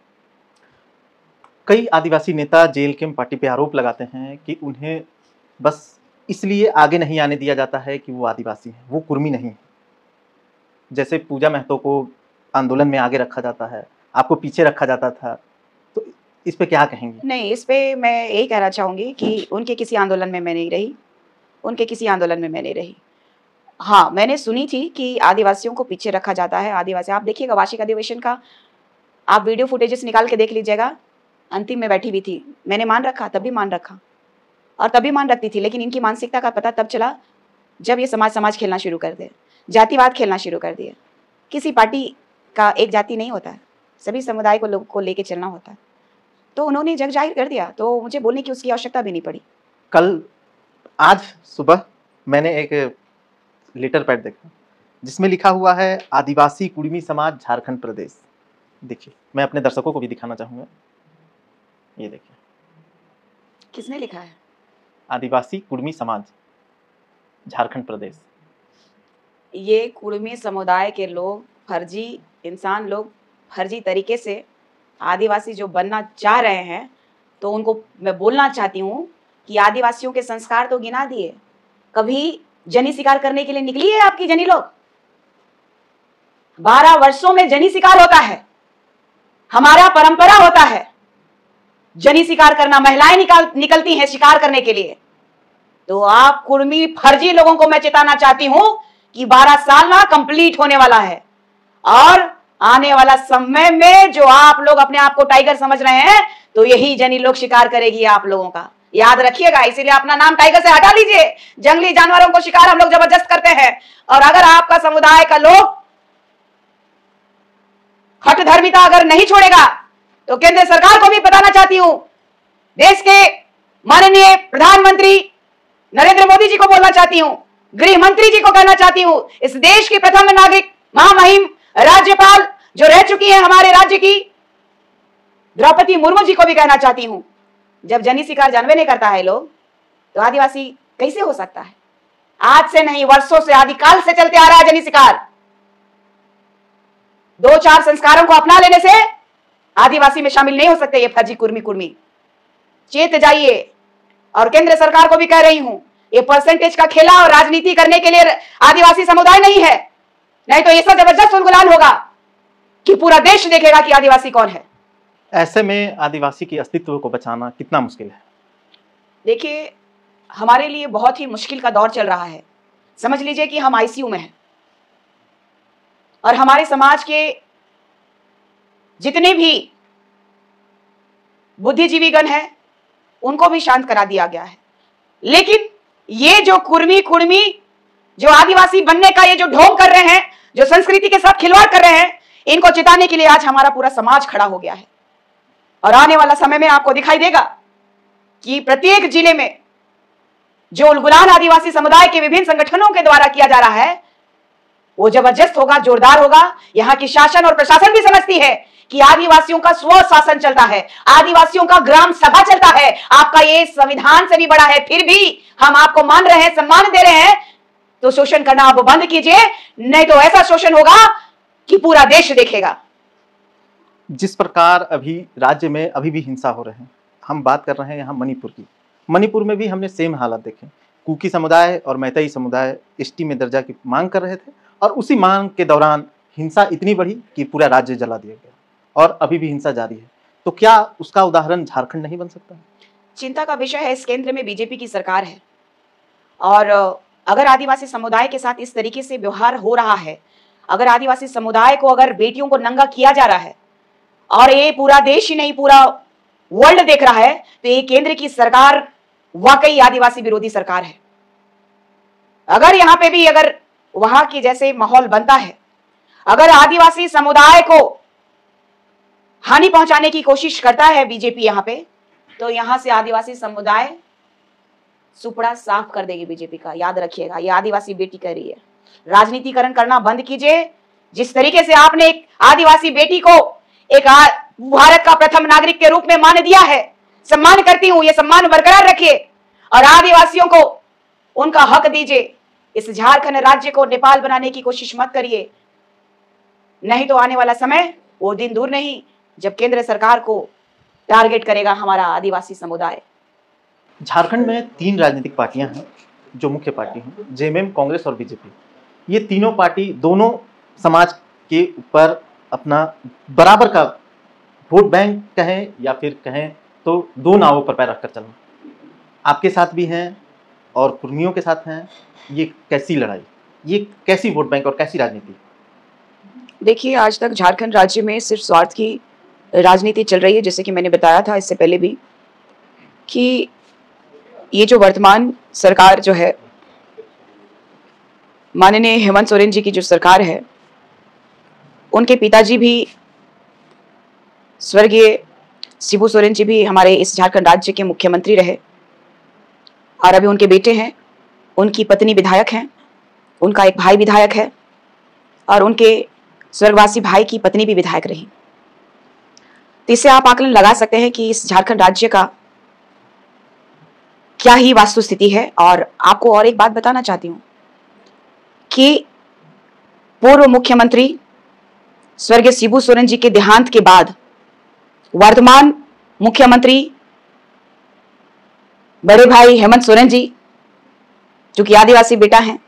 कई आदिवासी नेता जेल के पार्टी पे आरोप लगाते हैं कि उन्हें बस इसलिए आगे नहीं आने दिया जाता है कि वो आदिवासी हैं, वो कुर्मी नहीं है। जैसे पूजा महतो को आंदोलन में आगे रखा जाता है, आपको पीछे रखा जाता था, तो इस पे क्या कहेंगे? नहीं, इस पे मैं यही कहना चाहूँगी कि उनके किसी आंदोलन में मैं नहीं रही, उनके किसी आंदोलन में मैं नहीं रही। हाँ, मैंने सुनी थी कि आदिवासियों को पीछे रखा जाता है। आदिवासी, आप देखिएगा वार्षिक अधिवेशन का आप वीडियो फुटेजेस निकाल के देख लीजिएगा, अंतिम में बैठी हुई थी। मैंने मान रखा, तब भी मान रखा और तभी मान रखती थी, लेकिन इनकी मानसिकता का पता तब चला जब ये समाज खेलना शुरू कर दे, जातिवाद खेलना शुरू कर दिया। किसी पार्टी का एक जाति नहीं होता है, सभी समुदाय को लोग को लेके चलना होता है। तो उन्होंने जग जाहिर कर दिया, तो मुझे बोलने की उसकी आवश्यकता भी नहीं पड़ी। आज सुबह मैंने एक लेटर पैड देखा जिसमें लिखा हुआ है आदिवासी कुर्मी समाज झारखंड प्रदेश। देखिए, मैं अपने दर्शकों को भी दिखाना चाहूँगा, ये देखिए। किसने लिखा है? आदिवासी कुर्मी समाज झारखंड प्रदेश। ये कुर्मी समुदाय के लोग, फर्जी इंसान लोग, फर्जी तरीके से आदिवासी जो बनना चाह रहे हैं, तो उनको मैं बोलना चाहती हूँ कि आदिवासियों के संस्कार तो गिना दिए। कभी जनी शिकार करने के लिए निकली है आपकी जनी लोग? 12 वर्षों में जनी शिकार होता है, हमारा परंपरा होता है जनी शिकार करना, महिलाएं निकलती हैं शिकार करने के लिए। तो आप कुर्मी फर्जी लोगों को मैं चेताना चाहती हूं कि 12 साल ना कंप्लीट होने वाला है और आने वाला समय में जो आप लोग अपने आप को टाइगर समझ रहे हैं, तो यही जनी लोग शिकार करेगी आप लोगों का, याद रखिएगा। इसीलिए अपना नाम टाइगर से हटा लीजिए। जंगली जानवरों को शिकार हम लोग जबरदस्त करते हैं। और अगर आपका समुदाय का लोग हठधर्मिता अगर नहीं छोड़ेगा, तो केंद्र सरकार को भी बताना चाहती हूं, देश के माननीय प्रधानमंत्री नरेंद्र मोदी जी को बोलना चाहती हूं, गृह मंत्री जी को कहना चाहती हूं, इस देश की प्रथम नागरिक महामहिम राज्यपाल जो रह चुकी हैं हमारे राज्य की, द्रौपदी मुर्मू जी को भी कहना चाहती हूं, जब जनी शिकार जानवे नहीं करता है लोग, तो आदिवासी कैसे हो सकता है? आज से नहीं, वर्षों से, आदिकाल से चलते आ रहा है जनी शिकार। 2-4 संस्कारों को अपना लेने से आदिवासी में शामिल नहीं हो सकते ये फर्जी कुर्मी। चेत जाइए। और केंद्र सरकार को भी कह रही हूं, ये परसेंटेज का खेला और राजनीति करने के लिए आदिवासी समुदाय नहीं है, नहीं तो ऐसा जबरदस्त उलगुलान होगा कि पूरा देश देखेगा कि आदिवासी कौन है। ऐसे में आदिवासी की अस्तित्व को बचाना कितना मुश्किल है? देखिए, हमारे लिए बहुत ही मुश्किल का दौर चल रहा है। समझ लीजिए कि हम आईसीयू में हैं और हमारे समाज के जितने भी बुद्धिजीवीगण हैं उनको भी शांत करा दिया गया है। लेकिन ये जो कुर्मी जो आदिवासी बनने का ये जो ढोंग कर रहे हैं, जो संस्कृति के साथ खिलवाड़ कर रहे हैं, इनको चिताने के लिए आज हमारा पूरा समाज खड़ा हो गया है। और आने वाला समय में आपको दिखाई देगा कि प्रत्येक जिले में जो उलगुलान आदिवासी समुदाय के विभिन्न संगठनों के द्वारा किया जा रहा है, वो जबरदस्त होगा, जोरदार होगा। यहाँ की शासन और प्रशासन भी समझती है कि आदिवासियों का स्व शासन चलता है, आदिवासियों का ग्राम सभा चलता है, आपका ये संविधान से भी बड़ा है, फिर भी हम आपको मान रहे हैं, सम्मान दे रहे हैं। तो शोषण करना आप बंद कीजिए, नहीं तो ऐसा शोषण होगा कि पूरा देश देखेगा। जिस प्रकार अभी राज्य में अभी भी हिंसा हो रहे हैं, हम बात कर रहे हैं यहाँ मणिपुर की। मणिपुर में भी हमने सेम हालात देखे। कुकी समुदाय और मैतेई समुदाय एसटी में दर्जा की मांग कर रहे थे और उसी मांग के दौरान हिंसा इतनी बढ़ी कि पूरा राज्य जला दिया गया और अभी भी हिंसा जारी है। तो क्या उसका उदाहरण झारखंड नहीं बन सकता? चिंता का विषय है, इस केंद्र में बीजेपी की सरकार है और अगर आदिवासी समुदाय के साथ इस तरीके से व्यवहार हो रहा है, अगर आदिवासी समुदाय को अगर बेटियों को नंगा किया जा रहा है और ये पूरा देश ही नहीं पूरा वर्ल्ड देख रहा है, तो ये केंद्र की सरकार वाकई आदिवासी विरोधी सरकार है। अगर यहां पे भी अगर वहां की जैसे माहौल बनता है, अगर आदिवासी समुदाय को हानि पहुंचाने की कोशिश करता है बीजेपी यहां पे, तो यहां से आदिवासी समुदाय सुपड़ा साफ कर देगी बीजेपी का। याद रखिएगा, ये आदिवासी बेटी कह रही है। राजनीतिकरण करना बंद कीजिए। जिस तरीके से आपने एक आदिवासी बेटी को एक भारत का प्रथम नागरिक के रूप में मान दिया है, सम्मान करती हूं, ये सम्मान बरकरार रखिए और आदिवासियों को उनका हक दीजिए। इस झारखंड राज्य को नेपाल बनाने की कोशिश मत करिए, नहीं तो आने वाला समय वो दिन दूर नहीं जब केंद्र सरकार को टारगेट करेगा हमारा आदिवासी समुदाय। झारखंड में 3 राजनीतिक पार्टियां हैं जो मुख्य पार्टी हैं, जेएमएम, कांग्रेस और बीजेपी। ये तीनों पार्टी दोनों समाज के ऊपर अपना बराबर का वोट बैंक कहें या फिर कहें तो 2 नावों पर पैर रखकर चलना। आपके साथ भी हैं और कुर्मियों के साथ हैं। ये कैसी लड़ाई, ये कैसी वोट बैंक और कैसी राजनीति? देखिए, आज तक झारखंड राज्य में सिर्फ स्वार्थ की राजनीति चल रही है। जैसे कि मैंने बताया था इससे पहले भी कि ये जो वर्तमान सरकार जो है, माननीय हेमंत सोरेन जी की जो सरकार है, उनके पिताजी भी स्वर्गीय शिबू सोरेन जी भी हमारे इस झारखंड राज्य के मुख्यमंत्री रहे और अभी उनके बेटे हैं, उनकी पत्नी विधायक हैं, उनका एक भाई विधायक है और उनके स्वर्गवासी भाई की पत्नी भी विधायक रही। तो इससे आप आकलन लगा सकते हैं कि इस झारखंड राज्य का क्या ही वास्तुस्थिति है। और आपको और एक बात बताना चाहती हूं कि पूर्व मुख्यमंत्री स्वर्गीय शिबू सोरेन जी के देहांत के बाद वर्तमान मुख्यमंत्री बड़े भाई हेमंत सोरेन जी, जो कि आदिवासी बेटा हैं,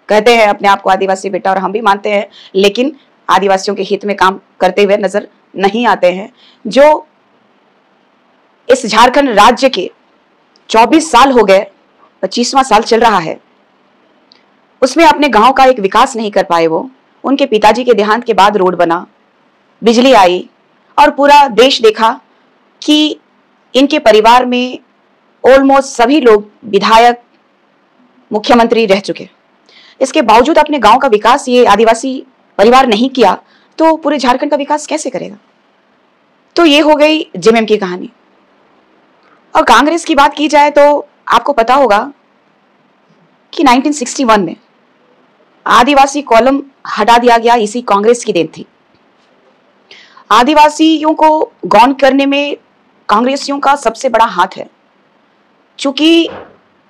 कहते हैं अपने आप को आदिवासी बेटा और हम भी मानते हैं, लेकिन आदिवासियों के हित में काम करते हुए नजर नहीं आते हैं। जो इस झारखंड राज्य के 24 साल हो गए, 25वां साल चल रहा है, उसमें अपने गांव का एक विकास नहीं कर पाए। वो उनके पिताजी के देहांत के बाद रोड बना, बिजली आई और पूरा देश देखा कि इनके परिवार में ऑलमोस्ट सभी लोग विधायक, मुख्यमंत्री रह चुके। इसके बावजूद अपने गांव का विकास ये आदिवासी परिवार नहीं किया, तो पूरे झारखंड का विकास कैसे करेगा? तो ये हो गई जेएमएम की कहानी। और कांग्रेस की बात की जाए तो आपको पता होगा कि 1961 में आदिवासी कॉलम हटा दिया गया, इसी कांग्रेस की देन थी। आदिवासियों को गौन करने में कांग्रेसियों का सबसे बड़ा हाथ है। चूंकि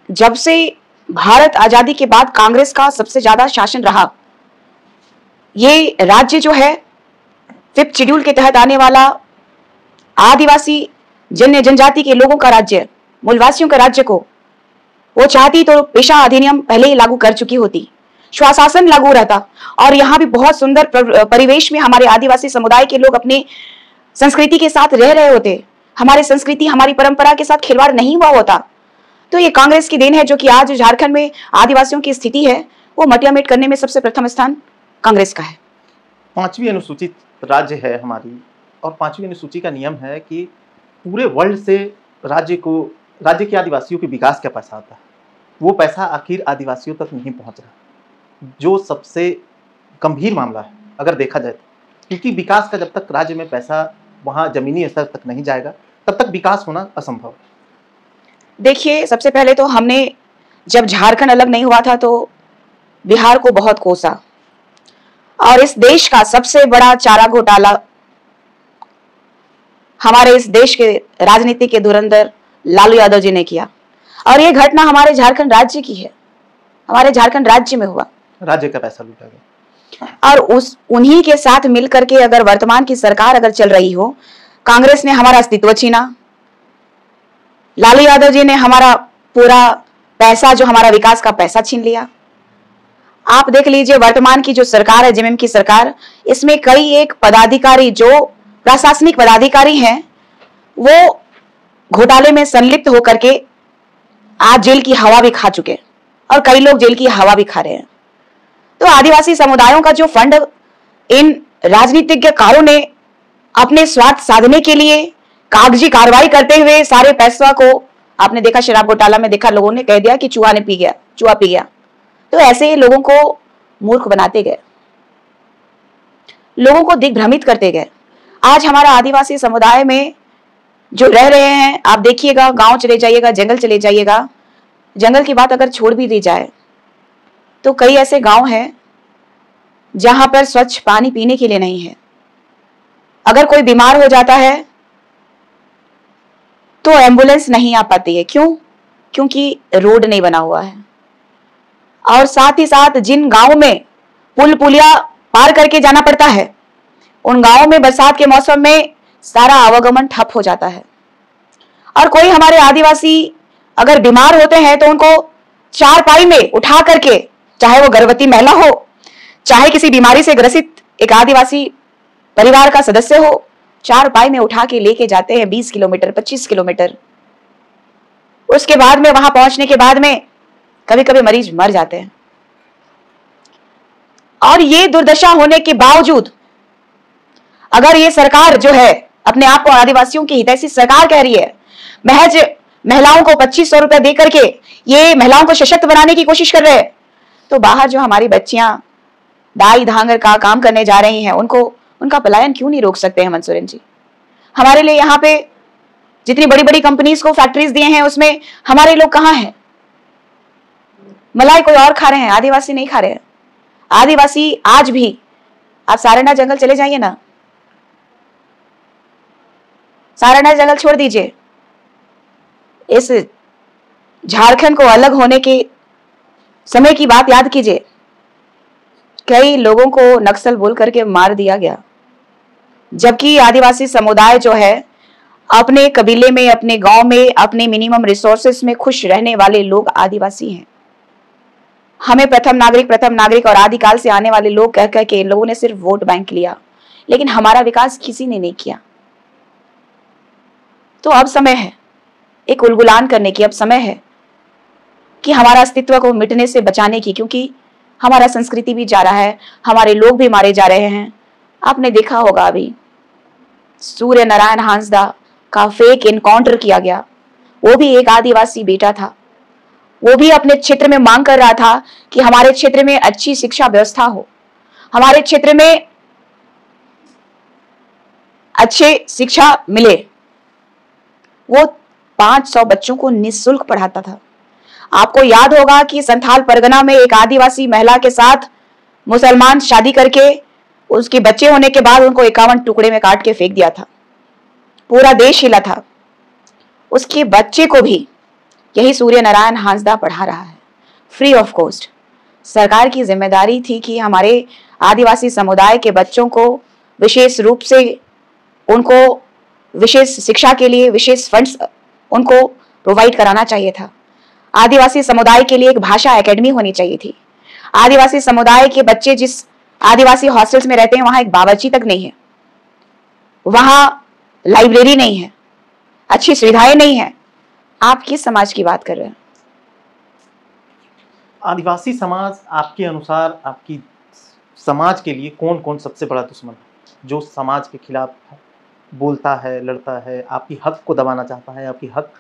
जब से भारत आजादी के बाद कांग्रेस का सबसे ज्यादा शासन रहा, ये राज्य जो है 5th शेड्यूल के तहत आने वाला आदिवासी जनजाति के लोगों का राज्य, मूलवासियों का राज्य को वो चाहती तो पेशा अधिनियम पहले ही लागू कर चुकी होती, स्वशासन लागू रहता और यहाँ भी बहुत सुंदर परिवेश में हमारे आदिवासी समुदाय के लोग अपने संस्कृति के साथ रह रहे होते। हमारी संस्कृति, हमारी परंपरा के साथ खिलवाड़ नहीं हुआ होता। तो ये कांग्रेस की देन है, जो कि आज झारखंड में आदिवासियों की स्थिति है वो मटियामेट करने में सबसे प्रथम स्थान कांग्रेस का है। 5वीं अनुसूचित राज्य है हमारी, और 5वीं अनुसूची का नियम है कि पूरे वर्ल्ड से राज्य के आदिवासियों के विकास का पैसा आता है, वो पैसा आखिर आदिवासियों तक नहीं पहुंच रहा, जो सबसे गंभीर मामला है अगर देखा जाए तो। क्योंकि विकास का जब तक राज्य में पैसा वहाँ जमीनी स्तर तक नहीं जाएगा, तब तक विकास होना असंभव। देखिए, सबसे पहले तो हमने जब झारखंड अलग नहीं हुआ था तो बिहार को बहुत कोसा, और इस देश का सबसे बड़ा चारा घोटाला हमारे इस देश के राजनीति के धुरंधर लालू यादव जी ने किया। और ये घटना हमारे झारखंड राज्य की है, हमारे झारखंड राज्य में हुआ, राज्य का पैसा लूटा गया। और उन्हीं के साथ मिलकर के अगर वर्तमान की सरकार अगर चल रही हो, कांग्रेस ने हमारा अस्तित्व छीना, लालू यादव जी ने हमारा पूरा पैसा, जो हमारा विकास का पैसा छीन लिया। आप देख लीजिए वर्तमान की जो सरकार है, जेएमएम की सरकार, इसमें कई एक पदाधिकारी जो प्रशासनिक पदाधिकारी हैं, वो घोटाले में संलिप्त होकर के आज जेल की हवा भी खा चुके। और कई लोग जेल की हवा भी खा रहे हैं। तो आदिवासी समुदायों का जो फंड इन राजनीतिज्ञकारों ने अपने स्वार्थ साधने के लिए कागजी कार्रवाई करते हुए सारे पैसा को, आपने देखा शराब घोटाला में देखा, लोगों ने कह दिया कि चूहा पी गया। तो ऐसे ही लोगों को मूर्ख बनाते गए, लोगों को दिग्भ्रमित करते गए। आज हमारा आदिवासी समुदाय में जो रह रहे हैं, आप देखिएगा, गांव चले जाइएगा, जंगल चले जाइएगा, जंगल की बात अगर छोड़ भी दी जाए तो कई ऐसे गांव हैं जहां पर स्वच्छ पानी पीने के लिए नहीं है। अगर कोई बीमार हो जाता है तो एम्बुलेंस नहीं आ पाती है। क्यों? क्योंकि रोड नहीं बना हुआ है। और साथ ही साथ जिन गांवों में पुल पुलिया पार करके जाना पड़ता है, उन गांवों में बरसात के मौसम में सारा आवागमन ठप हो जाता है। और कोई हमारे आदिवासी अगर बीमार होते हैं तो उनको चारपाई में उठा करके, चाहे वो गर्भवती महिला हो, चाहे किसी बीमारी से ग्रसित एक आदिवासी परिवार का सदस्य हो, चारपाई में उठा के लेके जाते हैं 20 किलोमीटर 25 किलोमीटर। उसके बाद में वहां पहुंचने के बाद में कभी कभी मरीज मर जाते हैं। और ये दुर्दशा होने के बावजूद अगर ये सरकार जो है अपने आप को आदिवासियों की हितैषी सरकार कह रही है, महज महिलाओं को 2500 रुपए दे करके ये महिलाओं को सशक्त बनाने की कोशिश कर रहे हैं, तो बाहर जो हमारी बच्चियां दाई धांगर का काम करने जा रही हैं, उनका पलायन क्यों नहीं रोक सकते हेमंत सोरेन जी? हमारे लिए यहाँ पे जितनी बड़ी बड़ी कंपनीज को फैक्ट्रीज दिए हैं, उसमें हमारे लोग कहाँ हैं? मलाई कोई और खा रहे हैं, आदिवासी नहीं खा रहे हैं। आदिवासी आज भी, आप सारनाथ जंगल चले जाइए ना, सारनाथ जंगल छोड़ दीजिए, इस झारखंड को अलग होने के समय की बात याद कीजिए। कई लोगों को नक्सल बोल करके मार दिया गया, जबकि आदिवासी समुदाय जो है अपने कबीले में, अपने गांव में, अपने मिनिमम रिसोर्सेस में खुश रहने वाले लोग आदिवासी हैं। हमें प्रथम नागरिक और आदिकाल से आने वाले लोग कह के इन लोगों ने सिर्फ वोट बैंक लिया, लेकिन हमारा विकास किसी ने नहीं किया। तो अब समय है एक उलगुलान करने की, अब समय है कि हमारा अस्तित्व को मिटने से बचाने की, क्योंकि हमारा संस्कृति भी जा रहा है, हमारे लोग भी मारे जा रहे हैं। आपने देखा होगा अभी सूर्य नारायण हांसदा का फेक एनकाउंटर किया गया, वो भी एक आदिवासी बेटा था। वो भी अपने क्षेत्र में मांग कर रहा था कि हमारे क्षेत्र में अच्छी शिक्षा व्यवस्था हो, हमारे क्षेत्र में अच्छे शिक्षा मिले। वो 500 बच्चों को निःशुल्क पढ़ाता था। आपको याद होगा कि संथाल परगना में एक आदिवासी महिला के साथ मुसलमान शादी करके उसके बच्चे होने के बाद उनको 51 टुकड़े में काट के फेंक दिया था। पूरा देश हिला था। उसके बच्चे को भी यही सूर्य नारायण हांसदा पढ़ा रहा है, फ्री ऑफ कॉस्ट। सरकार की जिम्मेदारी थी कि हमारे आदिवासी समुदाय के बच्चों को विशेष रूप से उनको विशेष शिक्षा के लिए विशेष फंड्स उनको प्रोवाइड कराना चाहिए था। आदिवासी समुदाय के लिए एक भाषा एकेडमी होनी चाहिए थी। आदिवासी समुदाय के बच्चे जिस आदिवासी हॉस्टल्स में रहते हैं, वहां एक बावर्ची तक नहीं है, वहां लाइब्रेरी नहीं है, अच्छी सुविधाएं नहीं है। आप किस समाज की बात कर रहे हैं? आदिवासी समाज आपके अनुसार आपकी समाज के लिए कौन कौन सबसे बड़ा दुश्मन है, जो समाज के खिलाफ बोलता है, लड़ता है, आपकी हक को दबाना चाहता है, आपकी हक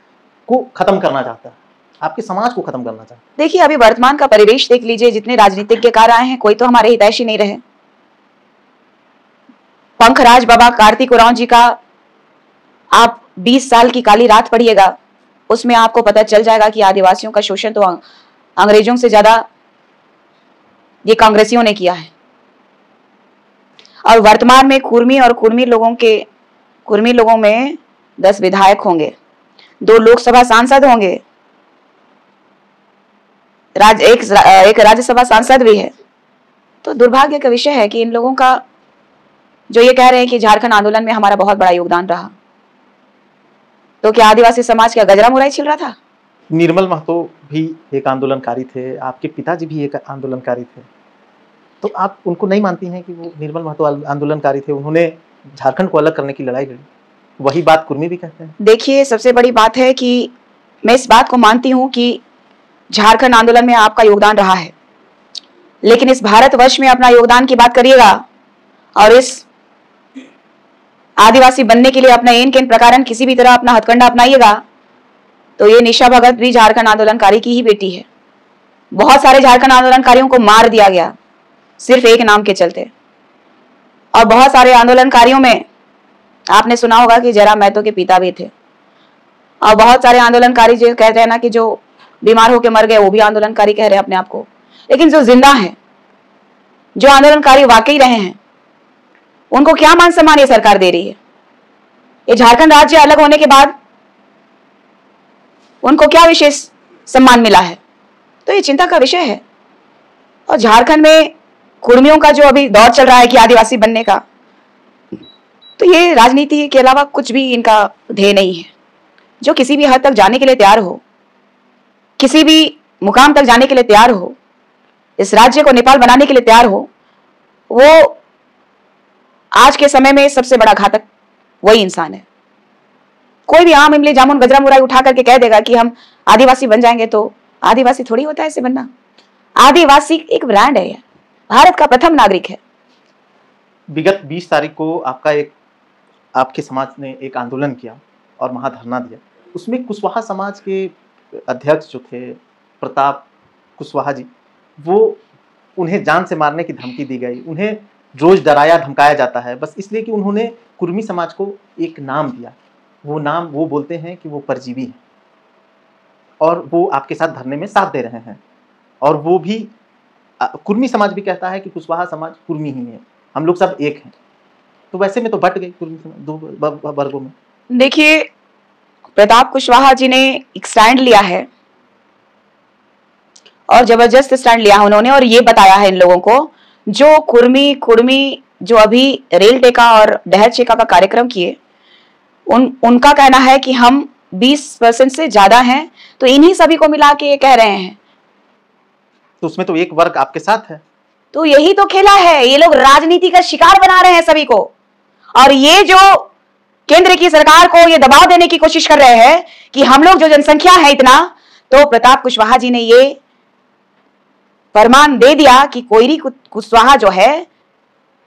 को खत्म करना चाहता है, आपके समाज को खत्म करना चाहता है? देखिए, अभी वर्तमान का परिवेश देख लीजिए, जितने राजनीतिज्ञकार आए हैं, कोई तो हमारे हितैषी नहीं रहे। पंखराज बाबा कार्तिक उरांव जी का आप 20 साल की काली रात पढ़िएगा, उसमें आपको पता चल जाएगा कि आदिवासियों का शोषण तो अंग्रेजों से ज्यादा ये कांग्रेसियों ने किया है। और वर्तमान में कुर्मी लोगों में 10 विधायक होंगे, 2 लोकसभा सांसद होंगे, एक राज्यसभा सांसद भी है। तो दुर्भाग्य का विषय है कि इन लोगों का जो ये कह रहे हैं कि झारखंड आंदोलन में हमारा बहुत बड़ा योगदान रहा, तो क्या आदिवासी समाज का गजरा मुराई छिल रहा था? निर्मल महतो भी एक आंदोलनकारी थे, आपके पिताजी भी एक आंदोलनकारी थे, तो आप उनको नहीं मानती हैं कि वो निर्मल महतो आंदोलनकारी थे, उन्होंने झारखंड को अलग करने की लड़ाई लड़ी? वही बात कुर्मी भी कहते हैं। देखिए, सबसे बड़ी बात है कि मैं इस बात को मानती हूँ कि झारखंड आंदोलन में आपका योगदान रहा है, लेकिन इस भारतवर्ष में अपना योगदान की बात करिएगा और इस आदिवासी बनने के लिए अपना इन किन प्रकार किसी भी तरह अपना हथकंडा अपनाइएगा, तो ये निशा भगत भी झारखंड आंदोलनकारी की ही बेटी है। बहुत सारे झारखंड आंदोलनकारियों को मार दिया गया सिर्फ एक नाम के चलते, और बहुत सारे आंदोलनकारियों में आपने सुना होगा कि जयराम महतो के पिता भी थे, और बहुत सारे आंदोलनकारी जो कहते हैं ना कि जो बीमार होकर मर गए वो भी आंदोलनकारी कह रहे हैं अपने आप को, लेकिन जो जिंदा है, जो आंदोलनकारी वाकई रहे हैं, उनको क्या मान सम्मान ये सरकार दे रही है? ये झारखंड राज्य अलग होने के बाद उनको क्या विशेष सम्मान मिला है? तो ये चिंता का विषय है। और झारखंड में कुर्मियों का जो अभी दौर चल रहा है कि आदिवासी बनने का, तो ये राजनीति के अलावा कुछ भी इनका ध्येय नहीं है। जो किसी भी हद तक जाने के लिए तैयार हो, किसी भी मुकाम तक जाने के लिए तैयार हो, इस राज्य को नेपाल बनाने के लिए तैयार हो, वो आज के समय में सबसे बड़ा घातक वही इंसान है। कोई भी आम इमली जामुन गजरा मुराई उठा करके कह देगा कि हम आदिवासी बन जाएंगे, तो आदिवासी थोड़ी होता है ऐसे बनना। आदिवासी एक ब्रांड है, भारत का प्रथम नागरिक है। विगत 20 तारीख को आपके समाज ने एक आंदोलन किया और वहां धरना दिया। उसमें कुशवाहा समाज के अध्यक्ष जो थे प्रताप कुशवाहा जी, वो उन्हें जान से मारने की धमकी दी गई, उन्हें रोज डराया धमकाया जाता है बस इसलिए कि उन्होंने कुर्मी समाज को एक नाम दिया। वो नाम वो बोलते हैं कि वो परजीवी है, और वो आपके साथ धरने में साथ दे रहे हैं। और वो भी कुर्मी समाज भी कहता है कि कुशवाहा समाज कुर्मी ही है, हम लोग सब एक हैं। तो वैसे में तो बट गई कुर्मी समाज दो वर्गों में। देखिए, प्रताप कुशवाहा जी ने एक स्टैंड लिया है और जबरदस्त स्टैंड लिया है उन्होंने, और ये बताया है इन लोगों को जो कुर्मी जो अभी रेल टेका और डहर चेका का कार्यक्रम किए, उनका कहना है कि हम 20% से ज्यादा हैं, तो इन्हीं सभी को मिला के ये कह रहे हैं। तो उसमें तो एक वर्ग आपके साथ है। तो यही तो खेला है, ये लोग राजनीति का शिकार बना रहे हैं सभी को, और ये जो केंद्र की सरकार को ये दबाव देने की कोशिश कर रहे हैं कि हम लोग जो जनसंख्या है इतना, तो प्रताप कुशवाहा जी ने ये फरमान दे दिया कि कोयरी कुशवाहा जो है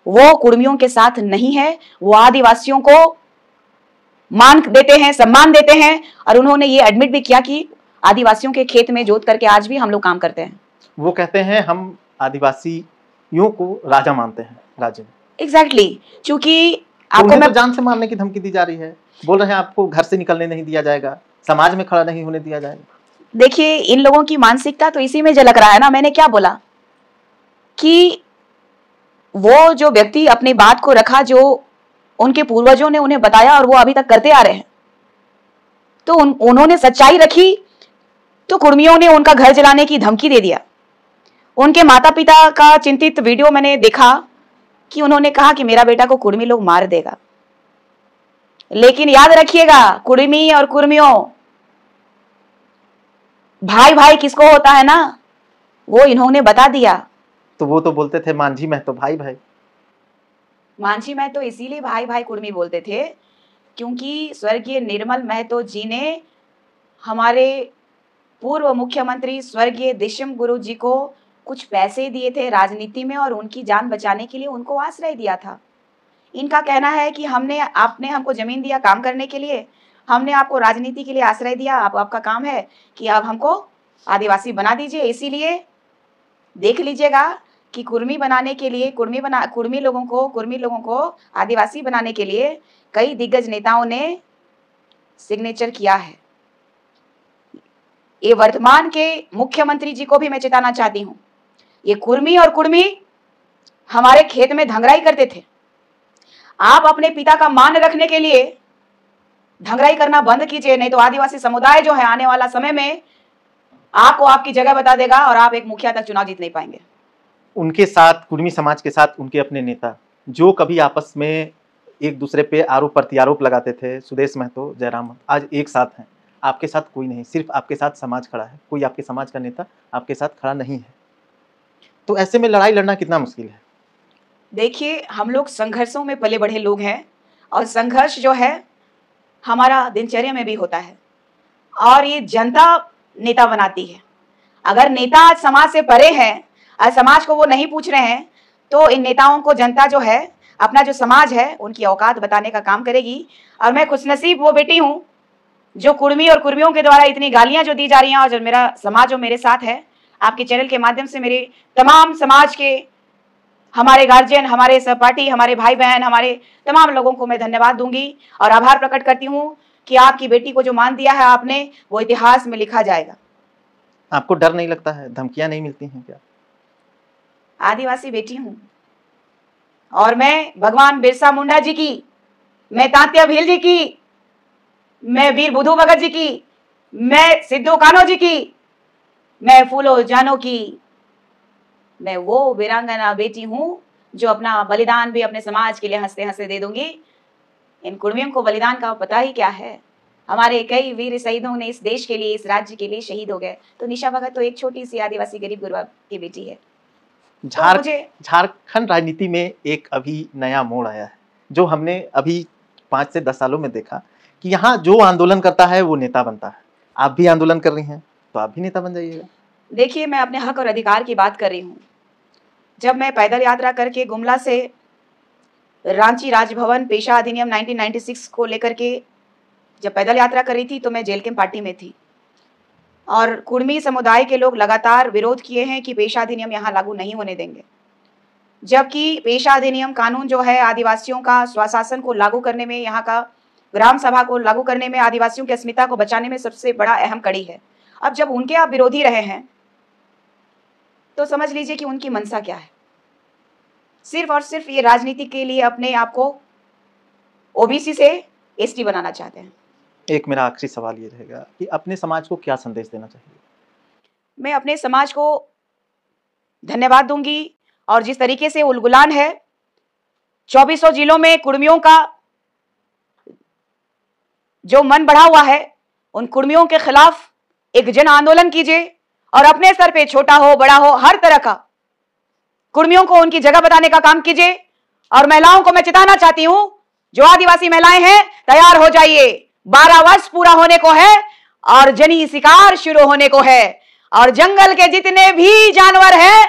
वो कुर्मियों के साथ नहीं है, वो आदिवासियों को मान देते हैं, सम्मान देते हैं, और उन्होंने ये एडमिट भी किया कि आदिवासियों के खेत में जोत करके आज भी हम लोग काम करते हैं। वो कहते हैं हम आदिवासियों को राजा मानते हैं राज्य में। एग्जैक्टली, चूंकि आपको तो जान से मारने की धमकी दी जा रही है, बोल रहे हैं आपको घर से निकलने नहीं दिया जाएगा, समाज में खड़ा नहीं होने दिया जाएगा। देखिए, इन लोगों की मानसिकता तो इसी में झलक रहा है ना। मैंने क्या बोला कि वो जो व्यक्ति अपनी बात को रखा, जो उनके पूर्वजों ने उन्हें बताया और वो अभी तक करते आ रहे हैं, तो उन्होंने सच्चाई रखी, तो कुर्मियों ने उनका घर जलाने की धमकी दे दिया। उनके माता पिता का चिंतित वीडियो मैंने देखा कि उन्होंने कहा कि मेरा बेटा को कुर्मी लोग मार देगा। लेकिन याद रखिएगा, कुर्मी और कुर्मियों भाई भाई किसको होता है ना, वो इन्होंने बता दिया। तो वो तो बोलते थे मांझी महतो भाई भाई, मांझी महतो इसीलिए भाई भाई कुर्मी बोलते थे क्योंकि स्वर्गीय निर्मल महतो जी ने हमारे पूर्व मुख्यमंत्री स्वर्गीय दिशम गुरु जी को कुछ पैसे दिए थे राजनीति में, और उनकी जान बचाने के लिए उनको आश्रय दिया था। इनका कहना है कि आपने हमको जमीन दिया काम करने के लिए, हमने आपको राजनीति के लिए आश्रय दिया, आपका काम है कि आप हमको आदिवासी बना दीजिए। इसीलिए देख लीजिएगा कि कुर्मी बनाने के लिए, कुर्मी लोगों को आदिवासी बनाने के लिए कई दिग्गज नेताओं ने सिग्नेचर किया है। ये वर्तमान के मुख्यमंत्री जी को भी मैं चेताना चाहती हूँ, ये कुर्मी और कुर्मी हमारे खेत में धंगराई करते थे। आप अपने पिता का मान रखने के लिए धंगराई करना बंद कीजिए, नहीं तो आदिवासी समुदाय जो है आने वाला समय में आपको आपकी जगह बता देगा और आप एक मुखिया तक चुनाव जीत नहीं पाएंगे। उनके साथ, कुर्मी समाज के साथ उनके अपने नेता जो कभी आपस में एक दूसरे पे आरोप प्रत्यारोप लगाते थे, सुदेश महतो, जयराम, आज एक साथ हैं। आपके साथ कोई नहीं, सिर्फ आपके साथ समाज खड़ा है, कोई आपके समाज का नेता आपके साथ खड़ा नहीं है। तो ऐसे में लड़ाई लड़ना कितना मुश्किल है। देखिए, हम लोग संघर्षों में पले बढ़े लोग हैं, और संघर्ष जो है हमारा दिनचर्या में भी होता है, और ये जनता नेता बनाती है। अगर नेता समाज से परे हैं और समाज को वो नहीं पूछ रहे हैं, तो इन नेताओं को जनता जो है, अपना जो समाज है, उनकी औकात बताने का काम करेगी। और मैं खुशनसीब वो बेटी हूँ जो कुर्मी और कुर्मियों के द्वारा इतनी गालियां जो दी जा रही हैं, और जो मेरा समाज जो मेरे साथ है, आपके चैनल के माध्यम से मेरे तमाम समाज के, हमारे गार्जियन, हमारे सहपाठी, हमारे भाई बहन, हमारे तमाम लोगों को मैं धन्यवाद दूंगी और आभार प्रकट करती हूँ कि आपकी बेटी को जो मान दिया है आपने, वो इतिहास में लिखा जाएगा। आपको डर नहीं लगता है, धमकियां नहीं मिलती हैं क्या? आदिवासी बेटी हूँ और मैं भगवान बिरसा मुंडा जी की, मैं तात्या भील जी की, मैं वीर बुधू भगत जी की, मैं सिद्धू कान्हो जी की, मैं फूलो जानो की, मैं वो वीरांगना बेटी हूँ जो अपना बलिदान भी अपने समाज के लिए हंसते हंसते दे दूंगी। इन कुर्मियों को बलिदान का पता ही क्या है। हमारे कई वीर शहीदों ने इस देश के लिए, इस राज्य के लिए शहीद हो गए। तो निशा भगत तो एक छोटी सी आदिवासी गरीब गुरबा की बेटी है। झारखंड राजनीति में एक अभी नया मोड़ आया है, जो हमने अभी 5 से 10 सालों में देखा कि यहाँ जो आंदोलन करता है वो नेता बनता है। आप भी आंदोलन कर रही हैं, तो आप भी नेता बन जाइएगा। देखिए, मैं अपने हक और अधिकार की बात कर रही हूँ। जब मैं पैदल यात्रा करके गुमला से रांची राजभवन पेशा अधिनियम 1996 को लेकर के जब पैदल यात्रा कर रही थी, तो मैं जेल कैंप पार्टी में थी और कुर्मी समुदाय के लोग लगातार विरोध किए हैं कि पेशा अधिनियम यहाँ लागू नहीं होने देंगे। जबकि पेशा अधिनियम कानून जो है आदिवासियों का स्वशासन को लागू करने में, यहाँ का ग्राम सभा को लागू करने में, आदिवासियों की अस्मिता को बचाने में सबसे बड़ा अहम कड़ी है। अब जब उनके आप विरोधी रहे हैं, तो समझ लीजिए कि उनकी मंशा क्या है। सिर्फ और सिर्फ ये राजनीति के लिए अपने आप को ओबीसी से एसटी बनाना चाहते हैं। एक मेरा आखिरी सवाल ये रहेगा कि अपने समाज को क्या संदेश देना चाहिए? मैं अपने समाज को धन्यवाद दूंगी और जिस तरीके से उलगुलान है 2400 जिलों में कुर्मियों का जो मन बढ़ा हुआ है, उन कुर्मियों के खिलाफ एक जन आंदोलन कीजिए और अपने स्तर पे छोटा हो बड़ा हो हर तरह का कुर्मियों को उनकी जगह बताने का काम कीजिए। और महिलाओं को मैं चेताना चाहती हूं, जो आदिवासी महिलाएं हैं, तैयार हो जाइए। 12 वर्ष पूरा होने को है और जनी शिकार शुरू होने को है। और जंगल के जितने भी जानवर हैं,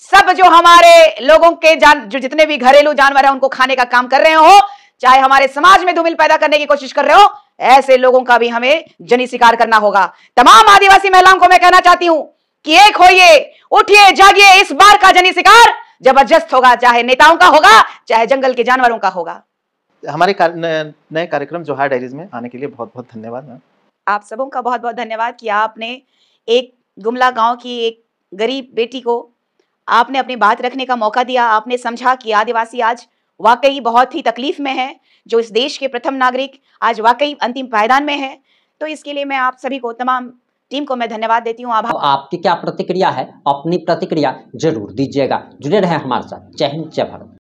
सब जो हमारे लोगों के जो जितने भी घरेलू जानवर हैं, उनको खाने का काम कर रहे हो, चाहे हमारे समाज में धूमिल पैदा करने की कोशिश कर रहे हो, ऐसे लोगों का भी हमें जनी शिकार करना होगा। तमाम आदिवासी महिलाओं को मैं कहना चाहती हूं कि एक होइए, उठिए, जागिए। इस बार का जनी शिकार जबरदस्त होगा, चाहे नेताओं का होगा, चाहे जंगल के जानवरों का होगा। हमारे नए कार्यक्रम जोहार डायरीज में आने के लिए बहुत बहुत धन्यवाद मैम। आप सबों का बहुत बहुत धन्यवाद कि आपने एक गुमला गांव की एक गरीब बेटी को आपने अपनी बात रखने का मौका दिया। आपने समझा कि आदिवासी आज वाकई बहुत ही तकलीफ में है, जो इस देश के प्रथम नागरिक आज वाकई अंतिम पायदान में है। तो इसके लिए मैं आप सभी को, तमाम टीम को मैं धन्यवाद देती हूँ। आपकी क्या प्रतिक्रिया है? अपनी प्रतिक्रिया जरूर दीजिएगा। जुड़े रहें हमारे साथ। जय हिंद, जय भारत।